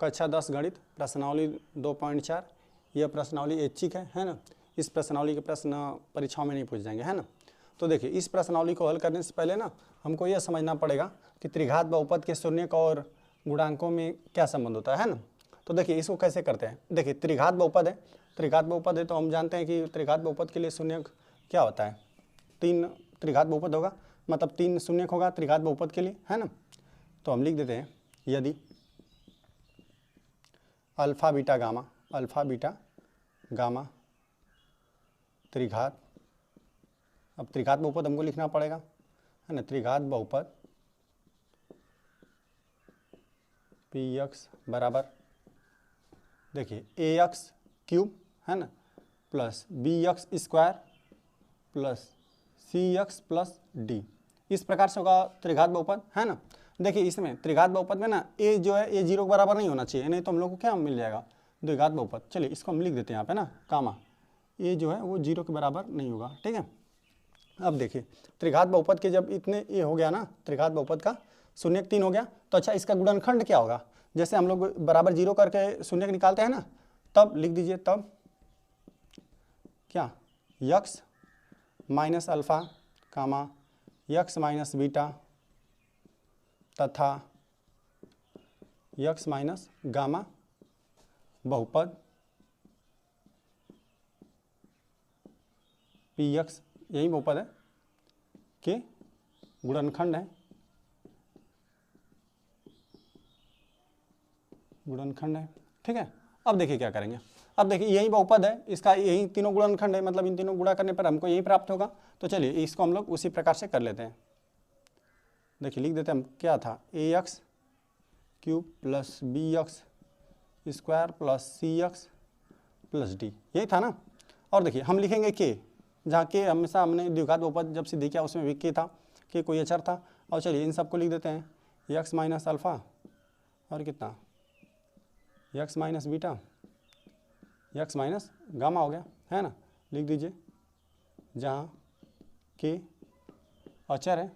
कक्षा 10 गणित प्रश्नावली 2.4। यह प्रश्नावली ऐच्छिक है ना। इस प्रश्नावली के प्रश्न परीक्षाओं में नहीं पूछ जाएंगे, है ना। तो देखिए, इस प्रश्नावली को हल करने से पहले ना हमको यह समझना पड़ेगा कि त्रिघात बहुपद के शून्यक और गुणांकों में क्या संबंध होता है ना। तो देखिए, इसको कैसे करते हैं। देखिए, त्रिघात बहुपद है, त्रिघात बहुपद है तो हम जानते हैं कि त्रिघात बहुपद के लिए शून्यक क्या होता है, 3 त्रिघात बहुपद होगा, मतलब 3 शून्यक होगा त्रिघात बहुपद के लिए, है ना। तो हम लिख देते हैं, यदि अल्फा बीटा गामा त्रिघात, अब त्रिघात बहुपद हमको लिखना पड़ेगा, है ना। त्रिघात बहुपद पी एक्स बराबर, देखिए ए एक्स क्यूब, है ना, plus B x square plus C x plus D. इस प्रकार से होगा त्रिघात बहुपद, है ना। देखिए, इसमें त्रिघात बहुपद में ना ए जो है ए 0 के बराबर नहीं होना चाहिए, नहीं तो हम लोग को क्या मिल जाएगा, द्विघात बहुपद। चलिए इसको हम लिख देते हैं यहाँ पे ना, कामा ए जो है वो 0 के बराबर नहीं होगा, ठीक है। अब देखिए, त्रिघात बहुपद के जब इतने ए हो गया ना, त्रिघात बहुपद का शून्यक 3 हो गया, तो अच्छा इसका गुणनखंड क्या होगा। जैसे हम लोग बराबर 0 करके शून्यक निकालते हैं ना, तब लिख दीजिए, तब क्या, यक्स माइनस अल्फा कामा यक्स माइनस बीटा तथा यक्स माइनस गामा बहुपद पी एक्स, यही बहुपद है, के गुणनखंड है, ठीक है। अब देखिए क्या करेंगे। अब देखिए, यही बहुपद है, इसका यही तीनों गुणनखंड है, मतलब इन तीनों गुणा करने पर हमको यही प्राप्त होगा। तो चलिए इसको हम लोग उसी प्रकार से कर लेते हैं। देखिए लिख देते हैं हम, क्या था, A x cube plus B x square plus C x plus D, यही था ना। और देखिए हम लिखेंगे के, जहाँ के हमेशा हमने द्विघात बहुपद जब सिद्ध किया उसमें भी के था, के कोई अचर था। और चलिए इन सबको लिख देते हैं, यक्स माइनस अल्फा और कितना, x minus beta x minus gamma हो गया, है ना। लिख दीजिए, जहाँ के अचर है।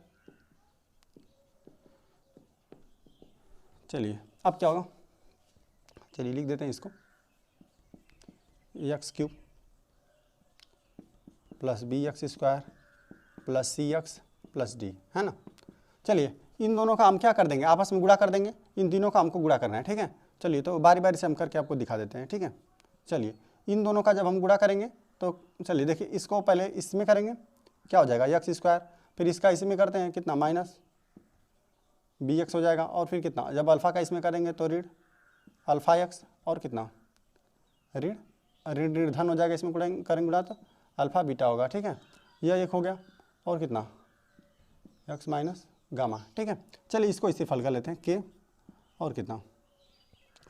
चलिए अब क्या होगा, चलिए लिख देते हैं इसको, x cube plus B x square plus C x plus D, है ना। चलिए इन दोनों का हम क्या कर देंगे, आपस में गुणा कर देंगे, इन तीनों का हमको गुणा करना है, ठीक है। चलिए तो बारी बारी से हम करके आपको दिखा देते हैं, ठीक है। चलिए इन दोनों का जब हम गुणा करेंगे तो चलिए देखिए, इसको पहले इसमें करेंगे, क्या हो जाएगा, एक्स स्क्वायर, फिर इसका इसमें करते हैं कितना, माइनस बी एक्स हो जाएगा, और फिर कितना, जब अल्फ़ा का इसमें करेंगे तो ऋण अल्फ़ा एक्स, और कितना, ऋण ऋण ऋण धन हो जाएगा, इसमें करेंगे गुणा तो अल्फ़ा बीटा होगा, ठीक है। यह एक हो गया, और कितना, एक्स माइनस गामा, ठीक है। चलिए इसको इसी हल कर लेते हैं, के और कितना,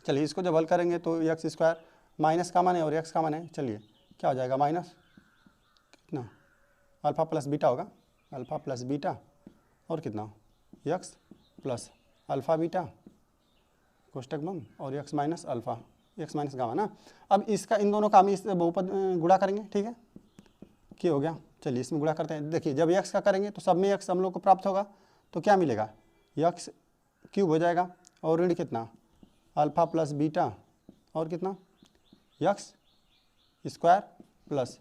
चलिए इसको जब हल करेंगे तो एक्स स्क्वायर माइनस का मान है और एक्स का मान है, चलिए क्या हो जाएगा, माइनस कितना, अल्फ़ा प्लस बीटा होगा, अल्फ़ा प्लस बीटा और कितना, एक्स प्लस अल्फ़ा बीटा कोष्टक बंद और x minus alpha x minus gamma ना। अब इसका इन दोनों का हम इस बहुपद गुणा करेंगे, ठीक है, क्या हो गया। चलिए इसमें गुणा करते हैं। देखिए जब एक्स का करेंगे तो सब में एक्स हम लोग को प्राप्त होगा, तो क्या मिलेगा, एक्स क्यूब हो जाएगा, और ऋण कितना, अल्फ़ा प्लस बीटा और कितना, x square plus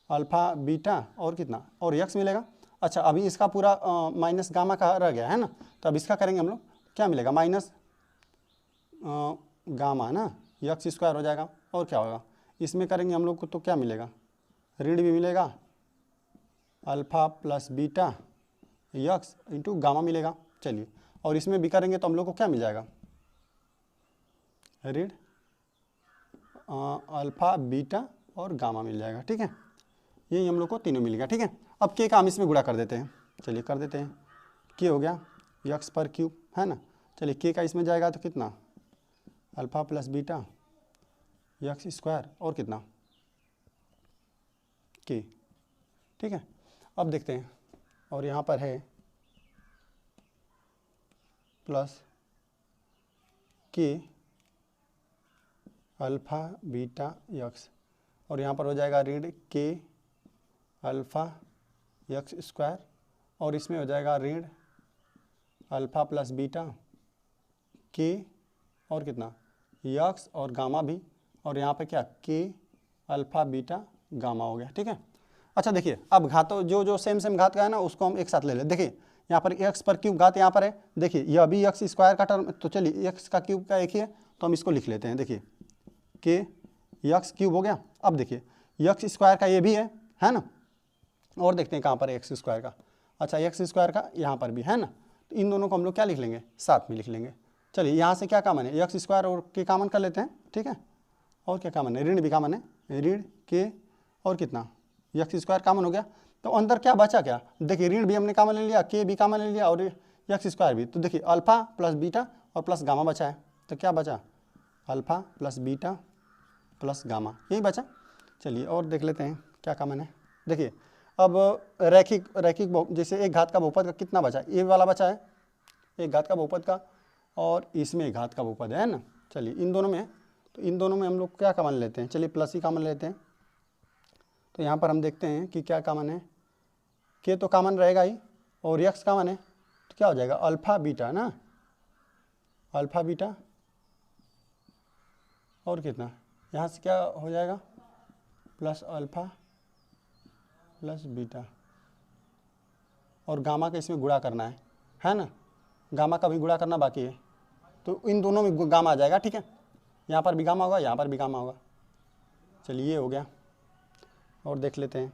alpha beta और कितना, और एक्स मिलेगा। अच्छा अभी इसका पूरा माइनस गामा का रह गया है ना, तो अब इसका करेंगे हम लोग, क्या मिलेगा, माइनस गामा ना, एक्स स्क्वायर हो जाएगा, और क्या होगा, इसमें करेंगे हम लोग को तो क्या मिलेगा, ऋण भी मिलेगा, alpha plus beta x into gamma मिलेगा। चलिए और इसमें भी करेंगे तो हम लोग को क्या मिल जाएगा, ऋण अल्फ़ा बीटा और गामा मिल जाएगा, ठीक है। यही हम लोग को तीनों मिल गया, ठीक है। अब के का हम इसमें गुणा कर देते हैं, चलिए कर देते हैं, के हो गया एक्स पर क्यूब, है ना। चलिए के का इसमें जाएगा तो कितना, alpha plus beta x square और कितना, के, ठीक है। अब देखते हैं, और यहाँ पर है प्लस के अल्फ़ा बीटा एक्स, और यहाँ पर हो जाएगा ऋण के अल्फ़ा एक्स स्क्वायर, और इसमें हो जाएगा ऋण अल्फ़ा प्लस बीटा के और कितना यक्स और गामा भी, और यहाँ पे क्या के अल्फा बीटा गामा हो गया। ठीक है। अच्छा देखिए, अब घातों जो जो सेम सेम घात का है ना उसको हम एक साथ ले लें। देखिए यहाँ पर एक्स पर क्यूब घात यहाँ पर है, देखिए यह भी एक्स स्क्वायर का टर्म, तो चलिए एक्स का क्यूब का एक ही है तो हम इसको लिख लेते हैं। देखिए के एक्स क्यूब हो गया। अब देखिए एक्स स्क्वायर का ये भी है ना, और देखते हैं कहाँ पर एक्स स्क्वायर का। अच्छा एक्स स्क्वायर का यहाँ पर भी है ना, तो इन दोनों को हम लोग क्या लिख लेंगे, साथ में लिख लेंगे। चलिए यहाँ से क्या कॉमन है, एक्स स्क्वायर और के कॉमन कर लेते हैं। ठीक है, और क्या कॉमन है, ऋण भी कॉमन है, ऋण के और कितना एक्स स्क्वायर कॉमन हो गया। तो अंदर क्या बचा, क्या देखिए ऋण भी हमने कॉमन ले लिया, के भी कॉमन ले लिया और एक्स स्क्वायर भी। तो देखिए अल्फा प्लस बीटा और प्लस गामा बचा है, तो क्या बचा, alpha plus beta plus gamma, यही बचा। चलिए और देख लेते हैं क्या कॉमन है। देखिए अब रैखिक जैसे एक घात का बहुपद का कितना बचा, ये वाला बचा है एक घात का बहुपद का, और इसमें एक घात का बहुपद है ना। चलिए इन दोनों में, तो इन दोनों में हम लोग क्या कॉमन लेते हैं, चलिए प्लस ही कॉमन लेते हैं। तो यहाँ पर हम देखते हैं कि क्या कॉमन है, के तो कॉमन रहेगा ही और एक्स कॉमन है, तो क्या हो जाएगा अल्फा बीटा ना, अल्फा बीटा और कितना, यहाँ से क्या हो जाएगा प्लस अल्फा प्लस बीटा, और गामा का इसमें गुणा करना है ना, गामा का भी गुणा करना बाकी है, तो इन दोनों में गामा आ जाएगा। ठीक है, यहाँ पर भी गामा होगा, यहाँ पर भी गामा होगा। चलिए ये हो गया, और देख लेते हैं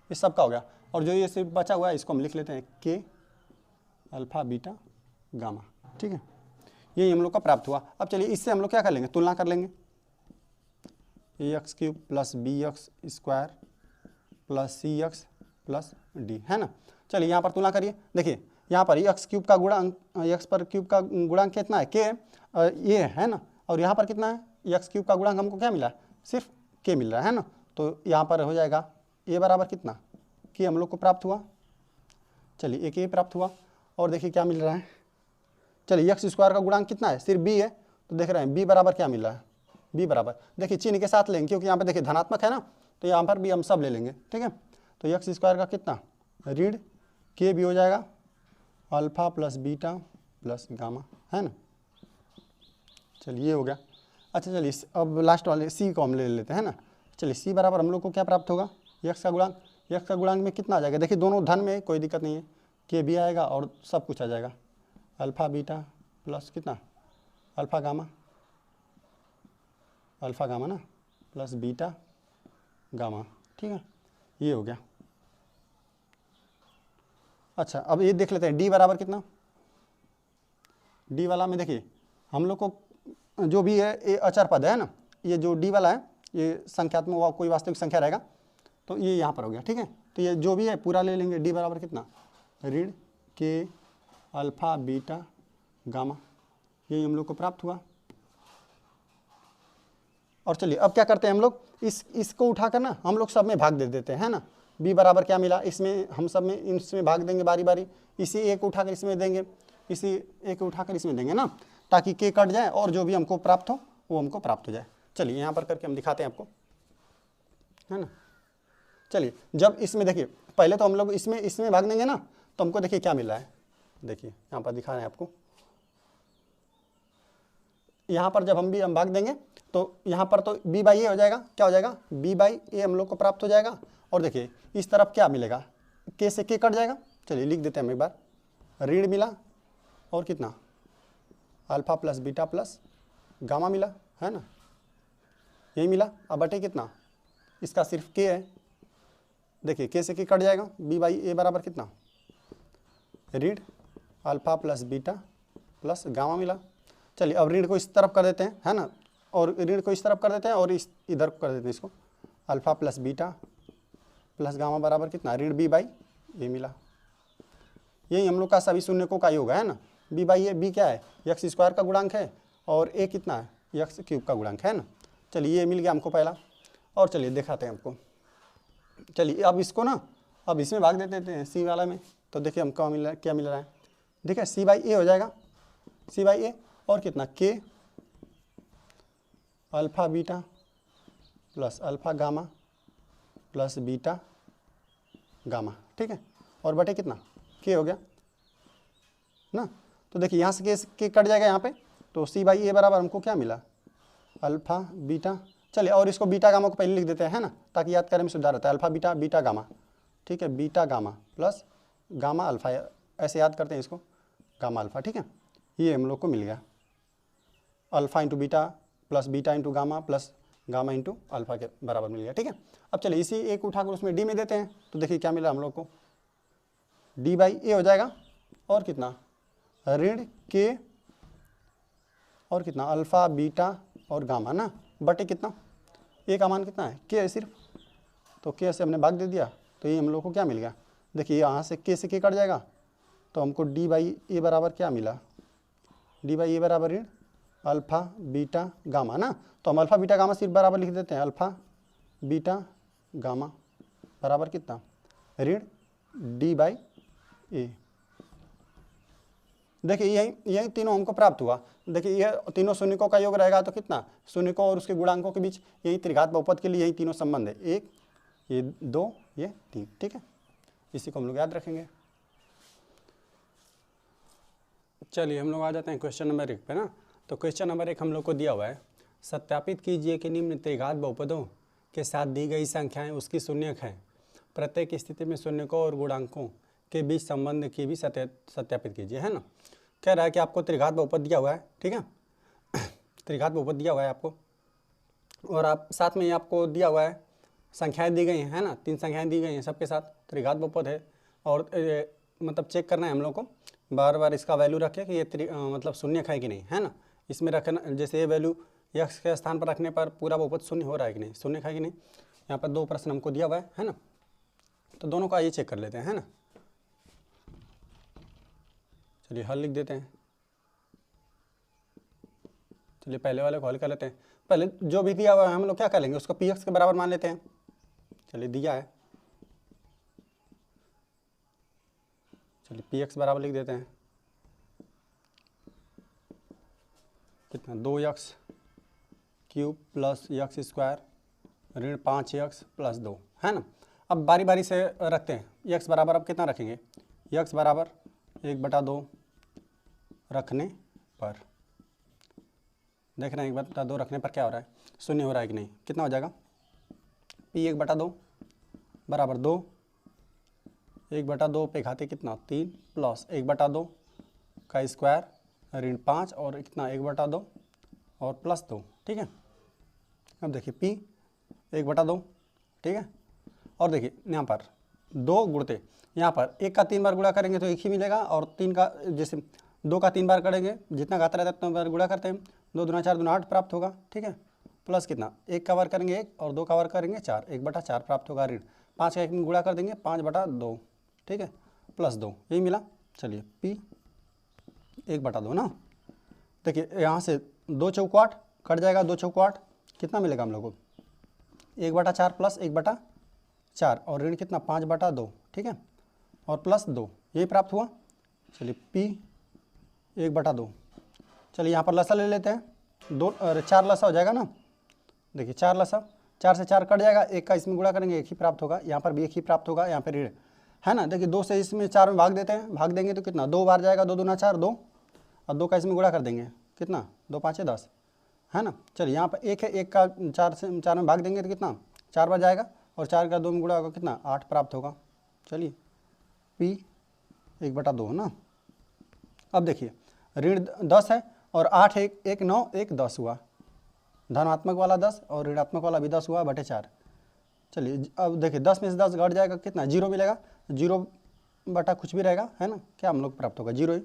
इस सब का हो गया। और जो ये सिर्फ बचा हुआ है इसको हम लिख लेते हैं के अल्फा बीटा गामा। ठीक है, यही हम लोग का प्राप्त हुआ। अब चलिए इससे हम लोग क्या कर लेंगे, तुलना कर लेंगे, A x cube plus B x square plus C x plus D, है ना। चलिए यहाँ पर तुलना करिए। देखिए यहाँ पर एक्स क्यूब का गुणांक, एक्स पर क्यूब का गुणांक कितना है, के ये है ना, और यहाँ पर कितना है, एक्स क्यूब का गुणांक हमको क्या मिला है, सिर्फ के मिल रहा है ना। तो यहाँ पर हो जाएगा ए बराबर कितना, के हम लोग को प्राप्त हुआ। चलिए एक ए प्राप्त हुआ, और देखिए क्या मिल रहा है, चलिए एक्स स्क्वायर का गुणांक कितना है, सिर्फ बी है, तो देख रहे हैं बी बराबर क्या मिल रहा है, बी बराबर देखिए चिन्ह के साथ लेंगे क्योंकि यहाँ पे देखिए धनात्मक है ना, तो यहाँ पर भी हम सब ले लेंगे। ठीक है, तो एक्स स्क्वायर का कितना, ऋण के भी हो जाएगा alpha plus beta plus gamma, है ना। चलिए ये हो गया। अच्छा चलिए अब लास्ट वाले सी को हम ले लेते हैं ना। चलिए सी बराबर हम लोग को क्या प्राप्त होगा, एक्स का गुणांक, एक्स का गुणांक में कितना आ जाएगा, देखिए दोनों धन में कोई दिक्कत नहीं है, के भी आएगा और सब कुछ आ जाएगा, अल्फा बीटा प्लस कितना अल्फा गामा ना प्लस बीटा गामा। ठीक है, ये हो गया। अच्छा अब ये देख लेते हैं डी बराबर कितना, डी वाला में देखिए हम लोग को जो भी है ये अचर पद है ना, ये जो डी वाला है ये संख्यात्मक कोई वास्तविक संख्या रहेगा, तो ये यहाँ पर हो गया। ठीक है, तो ये जो भी है पूरा ले लेंगे, डी बराबर कितना, ऋण के अल्फा बीटा गामा, यही हम लोग को प्राप्त हुआ। और चलिए अब क्या करते हैं हम लोग, इसको उठाकर ना हम लोग सब में भाग दे देते हैं ना। बी बराबर क्या मिला, इसमें हम सब में इसमें भाग देंगे बारी बारी, इसी एक उठाकर इसमें देंगे, इसी एक उठाकर इसमें देंगे ना, ताकि के कट जाए और जो भी हमको प्राप्त हो वो हमको प्राप्त हो जाए। चलिए यहाँ पर करके हम दिखाते हैं आपको, है ना। चलिए जब इसमें देखिए पहले तो हम लोग इसमें भाग देंगे ना, तो हमको देखिए क्या मिल रहा है, देखिए यहाँ पर दिखा रहे हैं आपको, यहाँ पर जब हम भाग देंगे तो यहाँ पर तो b बाई ए हो जाएगा, क्या हो जाएगा b बाई ए हम लोग को प्राप्त हो जाएगा। और देखिए इस तरफ क्या मिलेगा, के से के कट जाएगा। चलिए लिख देते हैं हम एक बार, ऋण मिला और कितना alpha plus beta plus gamma मिला, है ना, यही मिला। अब बटे कितना, इसका सिर्फ के है, देखिए के से के कट जाएगा, b बाई ए बराबर कितना ऋण alpha plus beta plus gamma मिला। चलिए अब ऋण को इस तरफ कर देते हैं, है ना, और ऋण को इस तरफ कर देते हैं और इधर कर देते हैं इसको, alpha plus beta plus gamma बराबर कितना ऋण बी बाई ए मिला। यही हम लोग का सभी शून्यकों का योग है ना, बी बाई ए, बी क्या है एक्स स्क्वायर का गुणांक है और ए कितना है एक्स क्यूब का गुणांक, है ना। चलिए ये मिल गया हमको पहला, और चलिए दिखाते हैं आपको। चलिए अब इसको ना अब इसमें भाग देते हैं सी वाला में, तो देखिए हमको क्या मिल रहा है, देखिए सी बाई ए हो जाएगा, सी बाई ए और कितना के alpha beta plus alpha gamma plus beta gamma. ठीक है, और बटे कितना के हो गया ना। तो देखिए यहाँ से के कट जाएगा यहाँ पे, तो सी बाई ए बराबर हमको क्या मिला अल्फा बीटा, चलिए और इसको बीटा गामा को पहले लिख देते हैं ना, ताकि याद करने में सुधार होता है। अल्फा बीटा, बीटा गामा, ठीक है, beta gamma plus gamma alpha, ऐसे याद करते हैं इसको, गामा अल्फा, ठीक है। ये हम लोग को मिल गया alpha into beta plus beta into gamma plus gamma into alpha के बराबर मिल गया, ठीक है। अब चलिए इसी एक उठाकर उसमें डी में देते हैं, तो देखिए क्या मिला हम लोग को, डी बाई ए हो जाएगा, और कितना ऋण के, और कितना अल्फा बीटा और गामा ना, बटे कितना, ए का मान कितना है, के है सिर्फ, तो के से हमने भाग दे दिया, तो ये हम लोग को क्या मिल गया, देखिए यहाँ से के कट जाएगा, तो हमको डी बाई ए बराबर क्या मिला, डी बाई ए बराबर ऋण अल्फा बीटा गामा ना, तो हम अल्फा बीटा गामा सिर्फ बराबर लिख देते हैं, अल्फा बीटा गामा बराबर कितना, ऋण डी बाई ए। देखिए यही तीनों हमको प्राप्त हुआ। देखिए ये तीनों शून्यकों का योग रहेगा तो कितना, शून्यकों और उसके गुणांकों के बीच यही त्रिघात बहुपद के लिए यही तीनों संबंध है, एक, ये दो, ये तीन, ठीक है। इसी को हम लोग याद रखेंगे। चलिए हम लोग आ जाते हैं क्वेश्चन नंबर 1 पे ना। तो क्वेश्चन नंबर 1 हम लोग को दिया हुआ है, सत्यापित कीजिए कि निम्न त्रिघात बहुपदों के साथ दी गई संख्याएं उसकी शून्यक हैं। प्रत्येक स्थिति में शून्यकों और गुणांकों के बीच संबंध की भी सत्यापित कीजिए, है ना। कह रहा है कि आपको त्रिघात बहुपद दिया हुआ है, ठीक है, त्रिघात बहुपद दिया हुआ है आपको, और आप साथ में ही आपको दिया हुआ है संख्याएं दी गई हैं, है ना, 3 संख्याएं दी गई हैं, सबके साथ त्रिघात बहुपद है। और मतलब चेक करना है हम लोग को, बार बार इसका वैल्यू रखें कि ये मतलब शून्यक है कि नहीं, है ना। इसमें रखना, जैसे ये वैल्यू यक्स के स्थान पर रखने पर पूरा बहुपद शून्य हो रहा है कि नहीं, शून्यक है कि नहीं। यहाँ पर 2 प्रश्न हमको दिया हुआ है ना, तो दोनों का ये चेक कर लेते हैं, है ना। चलिए हल लिख देते हैं। चलिए पहले वाले को हल कर लेते हैं। पहले जो भी दिया हुआ है हम लोग क्या कर लेंगे, उसको पी एक्स के बराबर मान लेते हैं। चलिए दिया है, चलिए पी एक्स बराबर लिख देते हैं, कितना 2x cube plus x square ऋण 5x प्लस 2, है ना। अब बारी बारी से रखते हैं। यक्स बराबर अब कितना रखेंगे, यक्स बराबर 1/2 रखने पर, देख रहे हैं 1/2 रखने पर क्या हो रहा है, शून्य हो रहा है कि नहीं। कितना हो जाएगा, पी 1/2 बराबर 2, 1/2 पे घाते कितना 3 प्लस 1/2 का स्क्वायर ऋण 5 और कितना 1/2 और प्लस 2, ठीक है। अब देखिए पी 1/2, ठीक है। और देखिए यहाँ पर 2 गुणते, यहाँ पर 1 का 3 बार गुणा करेंगे तो 1 ही मिलेगा, और 3 का, जैसे 2 का 3 बार करेंगे, जितना घाता रहता है उतना बार गुणा करते हैं, 2 दूना 4 दूना 8 प्राप्त होगा, ठीक है। प्लस कितना 1 का बार करेंगे 1 और 2 का बार करेंगे 4, 1/4 प्राप्त होगा ऋण 5 का 1 में गुणा कर देंगे 5/2, ठीक है, प्लस 2, यही मिला। चलिए पी 1/2 ना, देखिए यहाँ से 2 चौको 8 कट जाएगा, 2 चौको 8 कितना मिलेगा हम लोग को, 1/4 प्लस 1/4 और ऋण कितना 5/2, ठीक है, और प्लस 2, यही प्राप्त हुआ। चलिए पी 1/2, चलिए यहाँ पर लसा ले लेते हैं, 4 लसा हो जाएगा ना। देखिए 4 लसा, 4 से 4 कट जाएगा, 1 का इसमें गुणा करेंगे 1 ही प्राप्त होगा, यहाँ पर भी 1 ही प्राप्त होगा, यहाँ पर ऋण, है ना। देखिए 2 से इसमें 4 में भाग देते हैं, भाग देंगे तो कितना 2 बार जाएगा, 2 दूना 4 2, और 2 का इसमें गुणा कर देंगे कितना 2 5 10, है ना। चलिए यहाँ पर 1 है, 1 का 4 से 4 में भाग देंगे तो कितना 4 बार जाएगा, और 4 का 2 में गुणा होगा कितना 8 प्राप्त होगा। चलिए पी 1/2 ना। अब देखिए ऋण 10 है और 8 1 9 1 10 हुआ, धनात्मक वाला 10 और ऋणात्मक वाला भी 10 हुआ बटे 4। चलिए अब देखिए 10 में से 10 घट जाएगा, कितना 0 मिलेगा, 0 बटा कुछ भी रहेगा, है ना, क्या हम लोग प्राप्त होगा 0 ही।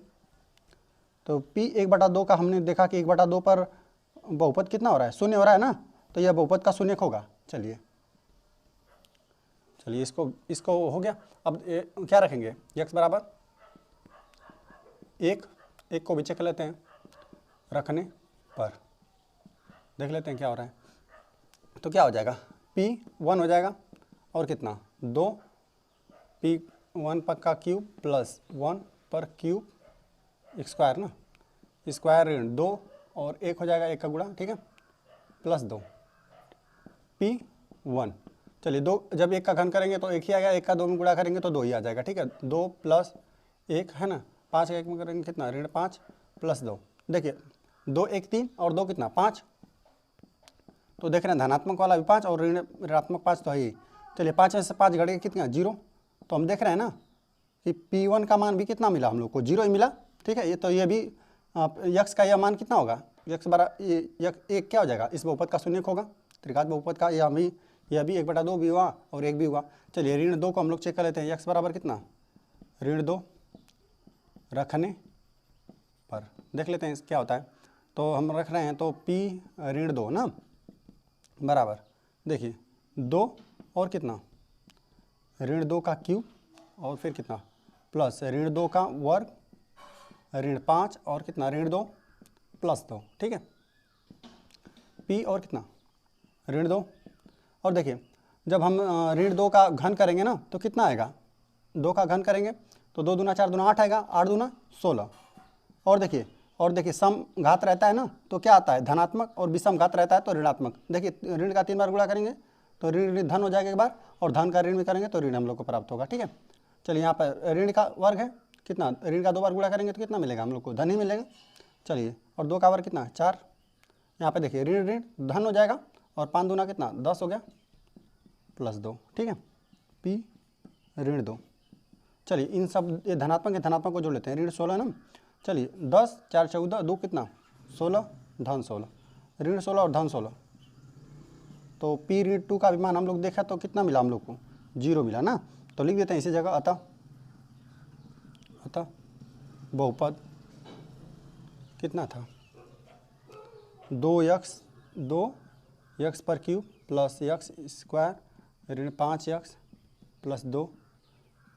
तो पी 1/2 का हमने देखा कि 1/2 पर बहुपद कितना हो रहा है, शून्य हो रहा है ना, तो यह बहुपद का शून्यक होगा। चलिए इसको हो गया। अब क्या रखेंगे, x बराबर 1 को भी चेक लेते हैं, रखने पर देख लेते हैं क्या हो रहा है। तो क्या हो जाएगा, p 1 हो जाएगा, और कितना 2 p 1 का क्यूब प्लस 1 पर क्यूब स्क्वायर ना, स्क्वायर ऋण 2 और 1 हो जाएगा, 1 का गुणा, ठीक है, प्लस 2 p 1। चलिए 2 जब 1 का घन करेंगे तो 1 ही आएगा, 1 का 2 में गुणा करेंगे तो 2 ही आ जाएगा, ठीक है। 2 प्लस 1, है ना, 5 का 1 में करेंगे कितना ऋण 5 प्लस 2, देखिए 2 1 3 और 2 कितना 5, तो देख रहे हैं धनात्मक वाला भी 5 और ऋणात्मक 5 तो है ही। चलिए 5 में से 5 घट के कितना 0, तो हम देख रहे हैं ना कि P1 का मान भी कितना मिला हम लोग को 0 ही मिला। ठीक है, ये तो ये भी यक्स का यह मान कितना होगा, यक्स बराबर एक क्या हो जाएगा, इस बहुपद का शून्य होगा, त्रिघात बहुपद का यह भी 1/2 भी हुआ और 1 भी हुआ। चलिए ऋण 2 को हम लोग चेक कर लेते हैं, यक्स बराबर कितना ऋण 2 रखने पर देख लेते हैं क्या होता है। तो हम रख रहे हैं तो P ऋण 2 ना बराबर देखिए 2 और कितना ऋण 2 का क्यूब और फिर कितना प्लस ऋण 2 का वर्ग ऋण 5 और कितना ऋण 2 प्लस 2। ठीक है, P और कितना ऋण 2 और देखिए जब हम ऋण 2 का घन करेंगे ना तो कितना आएगा, 2 का घन करेंगे तो 2 दूना 4 दूना 8 आएगा, 8 दूना 16। और देखिए सम घात रहता है ना तो क्या आता है धनात्मक और विषम घात रहता है तो ऋणात्मक। देखिए ऋण का 3 बार गुणा करेंगे तो ऋण धन हो जाएगा एक बार और धन का ऋण भी करेंगे तो ऋण हम लोग को प्राप्त होगा। ठीक है, चलिए यहाँ पर ऋण का वर्ग है कितना, ऋण का 2 बार गुणा करेंगे तो कितना मिलेगा हम लोग को धन ही मिलेगा। चलिए और 2 का वर्ग कितना 4, यहाँ पे देखिए ऋण ऋण धन हो जाएगा और 5 दूना कितना 10 हो गया प्लस 2। ठीक है, P ऋण 2। चलिए इन सब ये धनात्मक को जोड़ लेते हैं, ऋण 16 ना। चलिए 10 4 14 2 कितना 16 धन 16 ऋण 16 और धन 16। तो P ऋण 2 का भी मान हम लोग देखा तो कितना मिला हम लोग को 0 मिला ना। तो लिख देते हैं इसी जगह अतः बहुपद कितना था 2x पर क्यूब प्लस x स्क्वायर ऋण 5x प्लस 2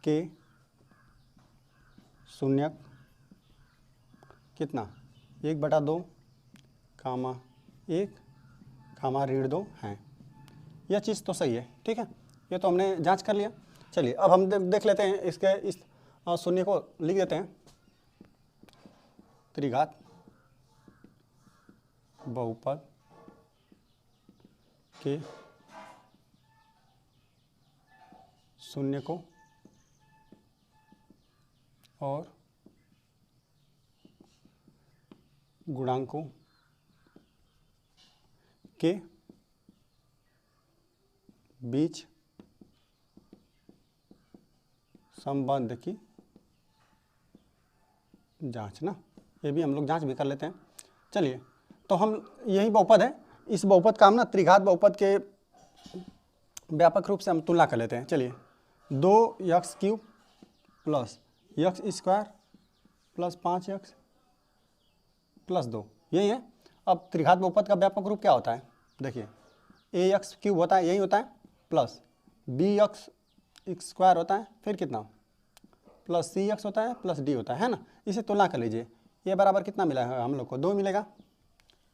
के शून्यक कितना 1/2 कामा 1 कामा ऋण 2 हैं। यह चीज़ तो सही है। ठीक है, ये तो हमने जांच कर लिया। चलिए अब हम देख लेते हैं इसके इस शून्य को लिख देते हैं त्रिघात बहुपद के शून्य को और गुणांकों के बीच संबंध की जांच ना, ये भी हम लोग जांच भी कर लेते हैं। चलिए तो हम यही बहुपद है, इस बहुपद का हम ना त्रिघात बहुपद के व्यापक रूप से हम तुलना कर लेते हैं। चलिए 2x³ plus x square plus 5x plus 2 यही है। अब त्रिघात बहुपद का व्यापक रूप क्या होता है, देखिए ax³ होता है यही होता है प्लस bx स्क्वायर होता है फिर कितना प्लस cx होता है प्लस d होता है ना। इसे तुलना कर लीजिए, ये बराबर कितना मिला है हम लोग को 2 मिलेगा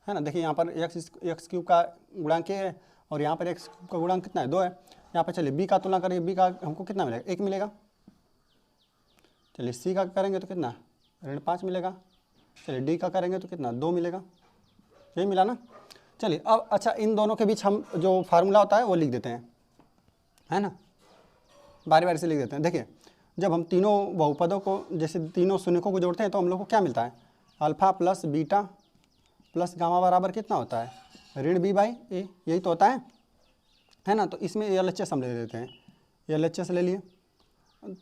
है ना। देखिए यहाँ पर x³ का गुणांक है और यहाँ पर x का गुणांक कितना है 2 है। यहाँ पर चलिए b का तुलना करिए, b का हमको कितना मिलेगा 1 मिलेगा। चलिए c का करेंगे तो कितना ऋण 5 मिलेगा। चलिए d का करेंगे तो कितना 2 मिलेगा, यही मिला ना। चलिए अब अच्छा इन दोनों के बीच हम जो फार्मूला होता है वो लिख देते हैं है ना, बारी बारी से लिख देते हैं। देखिए जब हम तीनों बहुपदों को जैसे तीनों शून्यकों को जोड़ते हैं तो हम लोग को क्या मिलता है alpha plus beta plus gamma बराबर कितना होता है ऋण b/a, यही तो होता है ना। तो इसमें LHS हम ले लेते हैं, LHS ले लिए,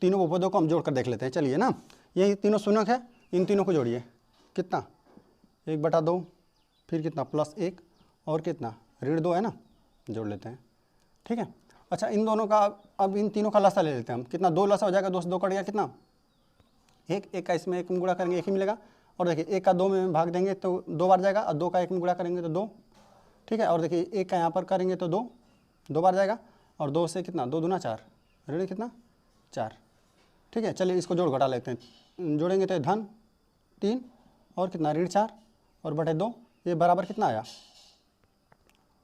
तीनों बहुपदों को हम जोड़ कर देख लेते हैं। चलिए ना यही तीनों शून्यक है, इन तीनों को जोड़िए कितना 1/2 फिर कितना प्लस 1 और कितना ऋण 2 है ना, जोड़ लेते हैं। ठीक है, अच्छा इन दोनों का अब इन तीनों का लसा ले लेते हैं हम, कितना 2 लसा हो जाएगा, 2 से 2 कट गया कितना 1 का इसमें 1 में गुणा करेंगे 1 ही मिलेगा। और देखिए 1 का 2 में भाग देंगे तो 2 बार जाएगा और 2 का 1 में गुणा करेंगे तो 2। ठीक है, और देखिए 1 का यहाँ पर करेंगे तो 2 बार जाएगा और 2 से कितना 2 दूना 4 ऋण कितना 4। ठीक है, चलिए इसको जोड़ घटा लेते हैं, जोड़ेंगे तो धन 3 और कितना ऋण 4 और बटे 2, ये बराबर कितना आया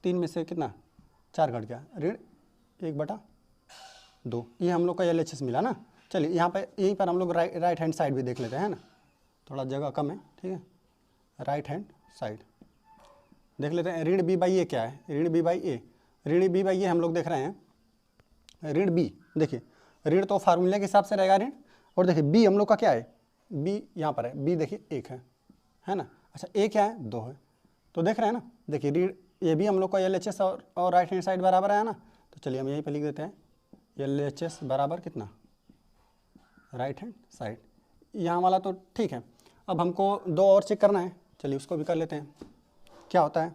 3 में से कितना 4 घट गया ऋण 1/2, ये हम लोग का LHS मिला ना। चलिए यहाँ पे यहीं पर हम लोग राइट हैंड साइड भी देख लेते हैं ना, थोड़ा जगह कम है। ठीक है, राइट हैंड साइड देख लेते हैं। ऋण b/a क्या है, ऋण b/a, ऋण b/a हम लोग देख रहे हैं ऋण b। देखिए ऋण तो फार्मूले के हिसाब से रहेगा ऋण, और देखिए b हम लोग का क्या है, b यहाँ पर है, b देखिए 1 है ना। अच्छा a क्या है 2 है, तो देख रहे हैं ना। देखिए ऋण ये भी हम लोग का LHS और राइट हैंड साइड बराबर है ना, तो चलिए हम यहीं पे लिख देते हैं LHS बराबर कितना, राइट हैंड साइड। यहाँ वाला तो ठीक है। अब हमको दो और चेक करना है, चलिए उसको भी कर लेते हैं। क्या होता है,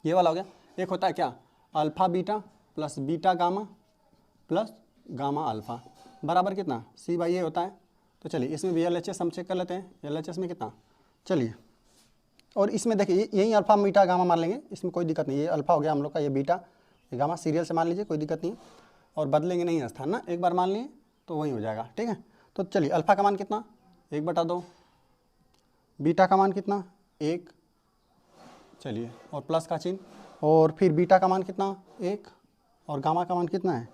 ये वाला हो गया। एक होता है क्या, alpha beta plus beta gamma plus gamma alpha बराबर कितना, C/A होता है। तो चलिए इसमें भी LHS हम चेक कर लेते हैं, LHS में कितना, चलिए। और इसमें देखिए यही अल्फ़ा बीटा गामा मान लेंगे, इसमें कोई दिक्कत नहीं। ये अल्फ़ा हो गया हम लोग का, ये बीटा, ये गामा सीरियल से मान लीजिए, कोई दिक्कत नहीं। और बदलेंगे नहीं स्थान ना, एक बार मान लिए तो वही हो जाएगा, ठीक है। तो चलिए अल्फ़ा का मान कितना, 1/2, बीटा का मान कितना 1, चलिए, और प्लस का चिन्ह, और फिर बीटा का मान कितना 1, और गामा का मान कितना है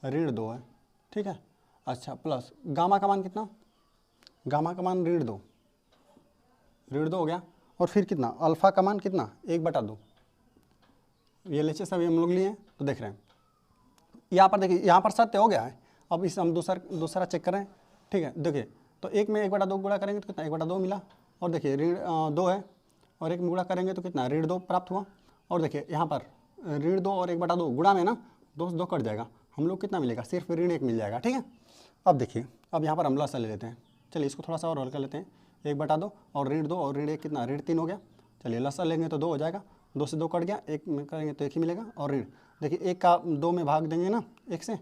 -2 है, ठीक है। अच्छा, प्लस गामा का मान कितना, गामा का मान -2 हो गया। और फिर कितना, अल्फ़ा का मान कितना 1/2। ये LHS अभी हम लोग लिए हैं, तो देख रहे हैं यहाँ पर, देखिए यहाँ पर सत्य हो गया है। अब इस हम दूसरा चेक करें, ठीक है। देखिए तो एक में 1/2 गुणा करेंगे तो कितना 1/2 मिला, और देखिए ऋण 2 है, और एक में गुणा करेंगे तो कितना ऋण 2 प्राप्त हुआ। और देखिए यहाँ पर ऋण 2 और 1/2 गुणा में ना 2 से 2 कट जाएगा, हम लोग कितना मिलेगा, सिर्फ ऋण 1 मिल जाएगा, ठीक है। अब देखिए, अब यहाँ पर हम लसा ले लेते हैं, चलिए इसको थोड़ा सा और हल कर लेते हैं। 1/2 और ऋण 2 और ऋण 1 कितना, ऋण 3 हो गया। चलिए लसा लेंगे तो 2 हो जाएगा, 2 से 2 कट गया, 1 में करेंगे तो 1 ही मिलेगा। और ऋण देखिए 1 का 2 में भाग देंगे ना 1 से,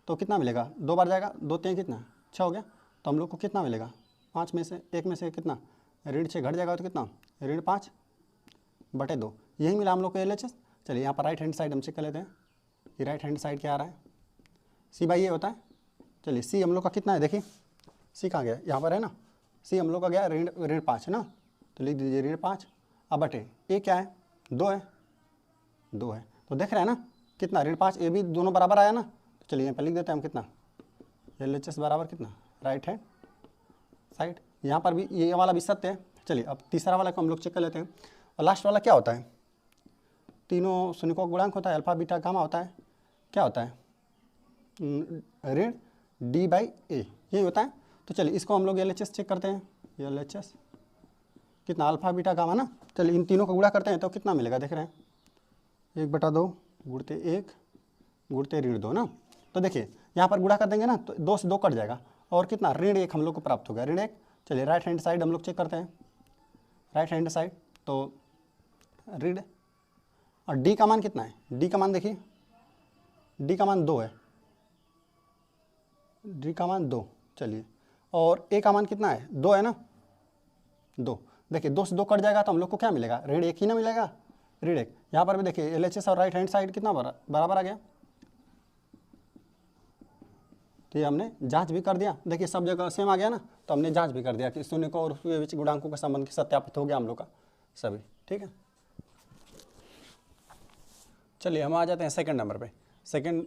तो कितना मिलेगा, 2 बार जाएगा, 2 3 कितना 6 हो गया। तो हम लोग को कितना मिलेगा, 5 में से 1 में से कितना ऋण 6 घट जाएगा, तो कितना ऋण 5/2, यही मिला हम लोग को LHS। चलिए यहाँ पर राइट हैंड साइड हम चेक कर लेते हैं कि राइट हैंड साइड क्या आ रहा है, C/A होता है। चलिए C हम लोग का कितना है, देखिए C कहाँ गया, यहाँ पर है ना, C हम लोग का गया ऋण 5 है ना, तो लिख दीजिए ऋण 5। अब बटे A क्या है, 2 है, 2 है, तो देख रहे हैं ना कितना ऋण 5, ये भी दोनों बराबर आया ना। तो चलिए यहाँ पर लिख देते हैं हम कितना, LHS बराबर कितना, राइट हैंड साइड। यहाँ पर भी ये वाला भी सत्य है। चलिए अब तीसरा वाला को हम लोग चेक कर लेते हैं। और लास्ट वाला क्या होता है, तीनों शून्य का गुणांक होता है, अल्फ़ा बीटा गामा होता है, क्या होता है ऋण D/A, यही होता है। तो चलिए इसको हम लोग LHS चेक करते हैं, LHS कितना अल्फ़ा बीटा गामा ना। चलिए इन तीनों को गुणा करते हैं तो कितना मिलेगा, देख रहे हैं 1/2 गुणते 1 गुणते ऋण 2 ना। तो देखिए यहाँ पर गुणा कर देंगे ना तो 2 से 2 कट जाएगा, और कितना ऋण 1 हम लोग को प्राप्त हो गया, ऋण 1। चलिए राइट हैंड साइड हम लोग चेक करते हैं, राइट हैंड साइड तो ऋण, और D का मान कितना है, D का मान देखिए, D का मान 2 है, D का मान 2। चलिए और A का मान कितना है, 2 है ना, 2। देखिए 2 से 2 कट जाएगा तो हम लोग को क्या मिलेगा, ऋण 1 ही ना मिलेगा, ऋण 1। यहाँ पर भी देखिए LHS और राइट हैंड साइड कितना बराबर आ गया। तो ये हमने जांच भी कर दिया, देखिए सब जगह सेम आ गया ना, तो हमने जांच भी कर दिया कि शून्य को और उसके बीच गुणांकों का संबंध सत्यापित हो गया हम लोग का सभी, ठीक है। चलिए हम आ जाते हैं सेकंड नंबर पे, सेकंड